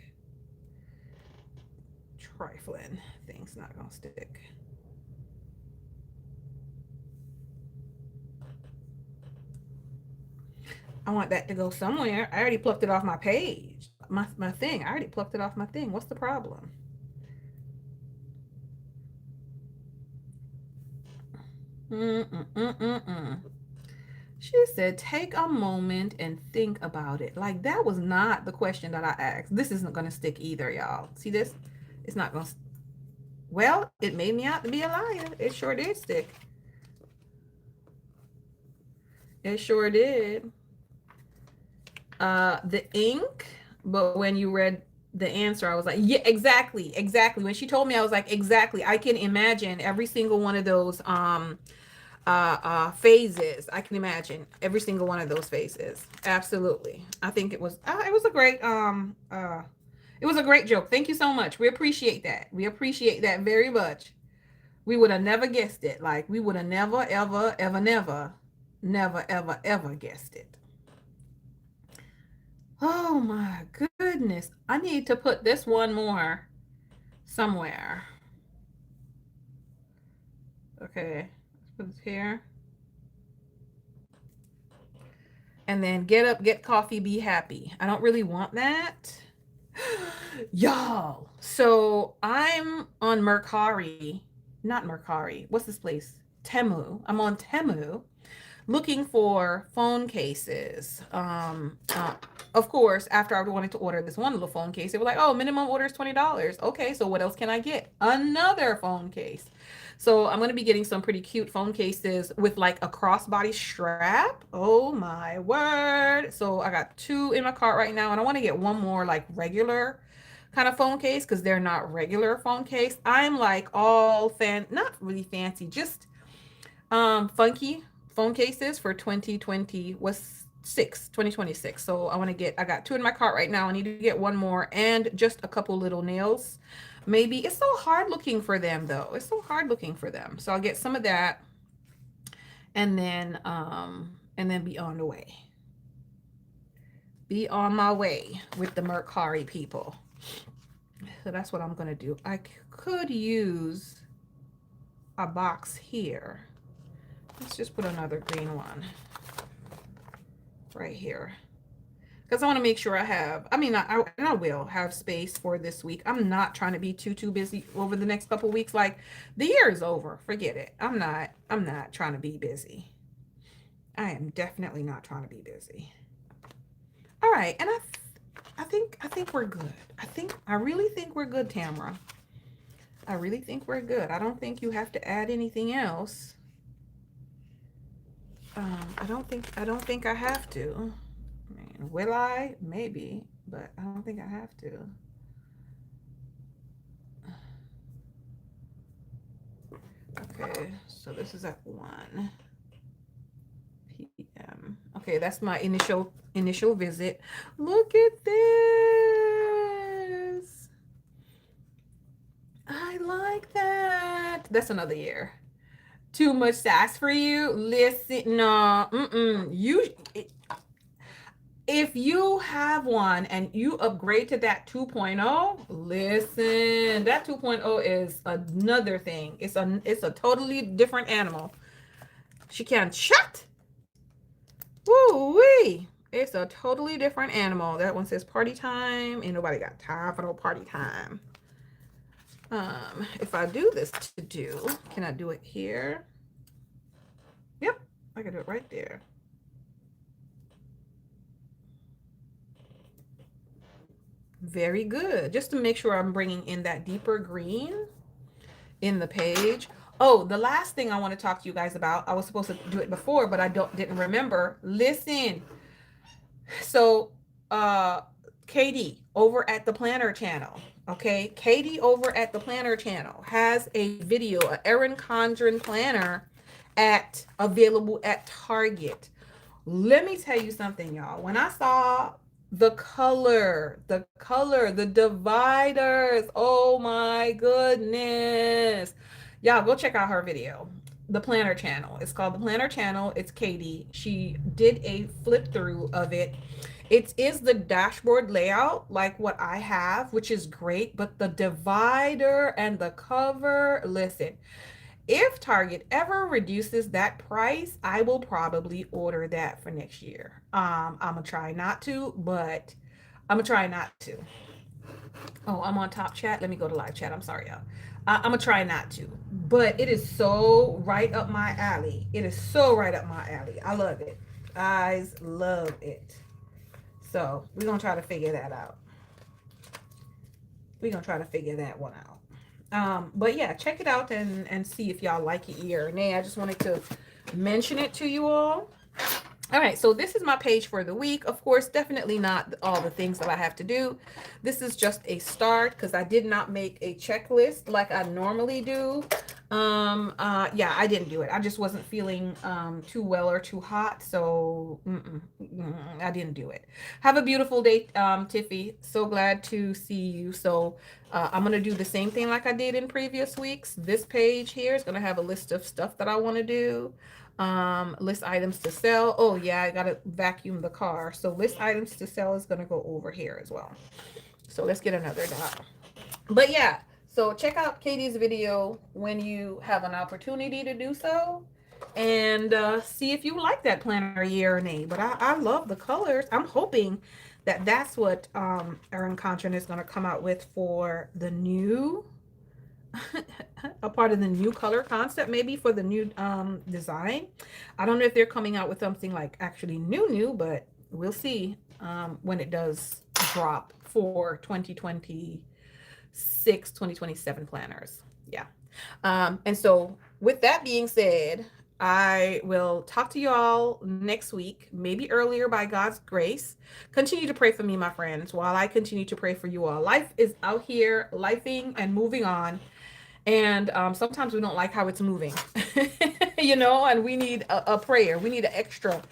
Trifling thing's not gonna stick. I want that to go somewhere. I already plucked it off my page. My thing. I already plucked it off my thing. What's the problem? She said, take a moment and think about it. Like, that was not the question that I asked. This isn't going to stick either, y'all. See this? It's not going to. Well, it made me out to be a liar. It sure did stick. It sure did. The ink, but when you read the answer, I was like, yeah, exactly. When she told me, I was like, exactly. I can imagine every single one of those phases. I can imagine every single one of those phases. Absolutely. I think it was a great it was a great joke. Thank you so much. We appreciate that. We appreciate that very much. We would have never guessed it. Like, we would have never ever guessed it. Oh my goodness. I need to put this one more somewhere. Okay, let's put it here. And then get up, get coffee, be happy. I don't really want that. Y'all. So I'm on Mercari. Not Mercari. What's this place? Temu. I'm on Temu looking for phone cases. Of course, after I wanted to order this one little phone case, they were like, oh, minimum order is $20. Okay, so what else can I get? Another phone case. So I'm going to be getting some pretty cute phone cases with like a crossbody strap. Oh my word. So I got 2 in my cart right now, and I want to get one more like regular kind of phone case because they're not regular phone case. I'm like all not really fancy, just funky phone cases for 2026. So I got 2 in my cart right now. I need to get one more and just a couple little nails. Maybe it's so hard looking for them though. It's so hard looking for them. So I'll get some of that and then be on the way. Be on my way with the Mercari people. So that's what I'm going to do. I could use a box here. Let's just put another green one right here. Because I want to make sure I have, I will have space for this week. I'm not trying to be too busy over the next couple weeks. Like, the year is over. Forget it. I'm not trying to be busy. I am definitely not trying to be busy. All right. And I think we're good. I really think we're good, Tamara. I really think we're good. I don't think you have to add anything else. I don't think I have to. I mean, will I? Maybe, but I don't think I have to. Okay, so this is at 1 p.m. Okay, that's my initial visit. Look at this. I That's another year. Too much sass for you? Listen, no, you, if you have one and you upgrade to that 2.0, listen, that 2.0 is another thing. It's a totally different animal. She can chat. Woo wee. It's a totally different animal. That one says party time. Ain't nobody got time for no party time. If I do this to do, can I do it here? Yep, I can do it right there. Very good. Just to make sure I'm bringing in that deeper green in the page. Oh, the last thing I want to talk to you guys about, I was supposed to do it before, but I didn't remember. Listen. So, Katie over at the Planner channel, okay? Katie over at the Planner channel has a video, a Erin Condren planner at available at Target. Let me tell you something, y'all. When I saw the dividers, oh my goodness. Y'all go check out her video. The Planner channel. It's called the Planner channel. It's Katie. She did a flip through of it. It is the dashboard layout like what I have, which is great, but the divider and the cover, listen, if Target ever reduces that price, I will probably order that for next year. I'm gonna try not to, but I'm gonna try not to. Oh, I'm on top chat. Let me go to live chat. I'm sorry, y'all. I'm gonna try not to, but it is so right up my alley. It is so right up my alley. I love it. Guys, love it. So we're gonna try to figure that out. We're gonna try to figure that one out. But yeah, check it out and see if y'all like it, yeah or nay. I just wanted to mention it to you all. All right, so this is my page for the week. Of course, definitely not all the things that I have to do. This is just a start because I did not make a checklist like I normally do. Yeah, I didn't do it. I just wasn't feeling too well or too hot, so I didn't do it. Have a beautiful day, Tiffy. So glad to see you. So I'm gonna do the same thing like I did in previous weeks. This page here is gonna have a list of stuff that I want to do. List items to sell. Oh yeah, I gotta vacuum the car. So list items to sell is gonna go over here as well. So let's get another dot. But yeah, so check out Katie's video when you have an opportunity to do so, and see if you like that planner, year or nay. But I love the colors. I'm hoping that that's what Erin Condren is going to come out with for the new a part of the new color concept, maybe for the new design. I don't know if they're coming out with something like actually new, but we'll see when it does drop for 2026, 2027 planners. Yeah. And so with that being said, I will talk to you all next week, maybe earlier by God's grace. Continue to pray for me, my friends, while I continue to pray for you all. Life is out here, lifing and moving on. And sometimes we don't like how it's moving, and we need a prayer. We need an extra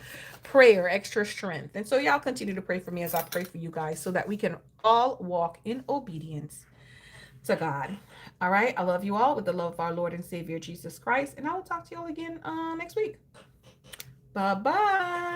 prayer, extra strength. And so y'all continue to pray for me as I pray for you guys so that we can all walk in obedience to God. All right. I love you all with the love of our Lord and Savior Jesus Christ. And I will talk to y'all again next week. Bye bye.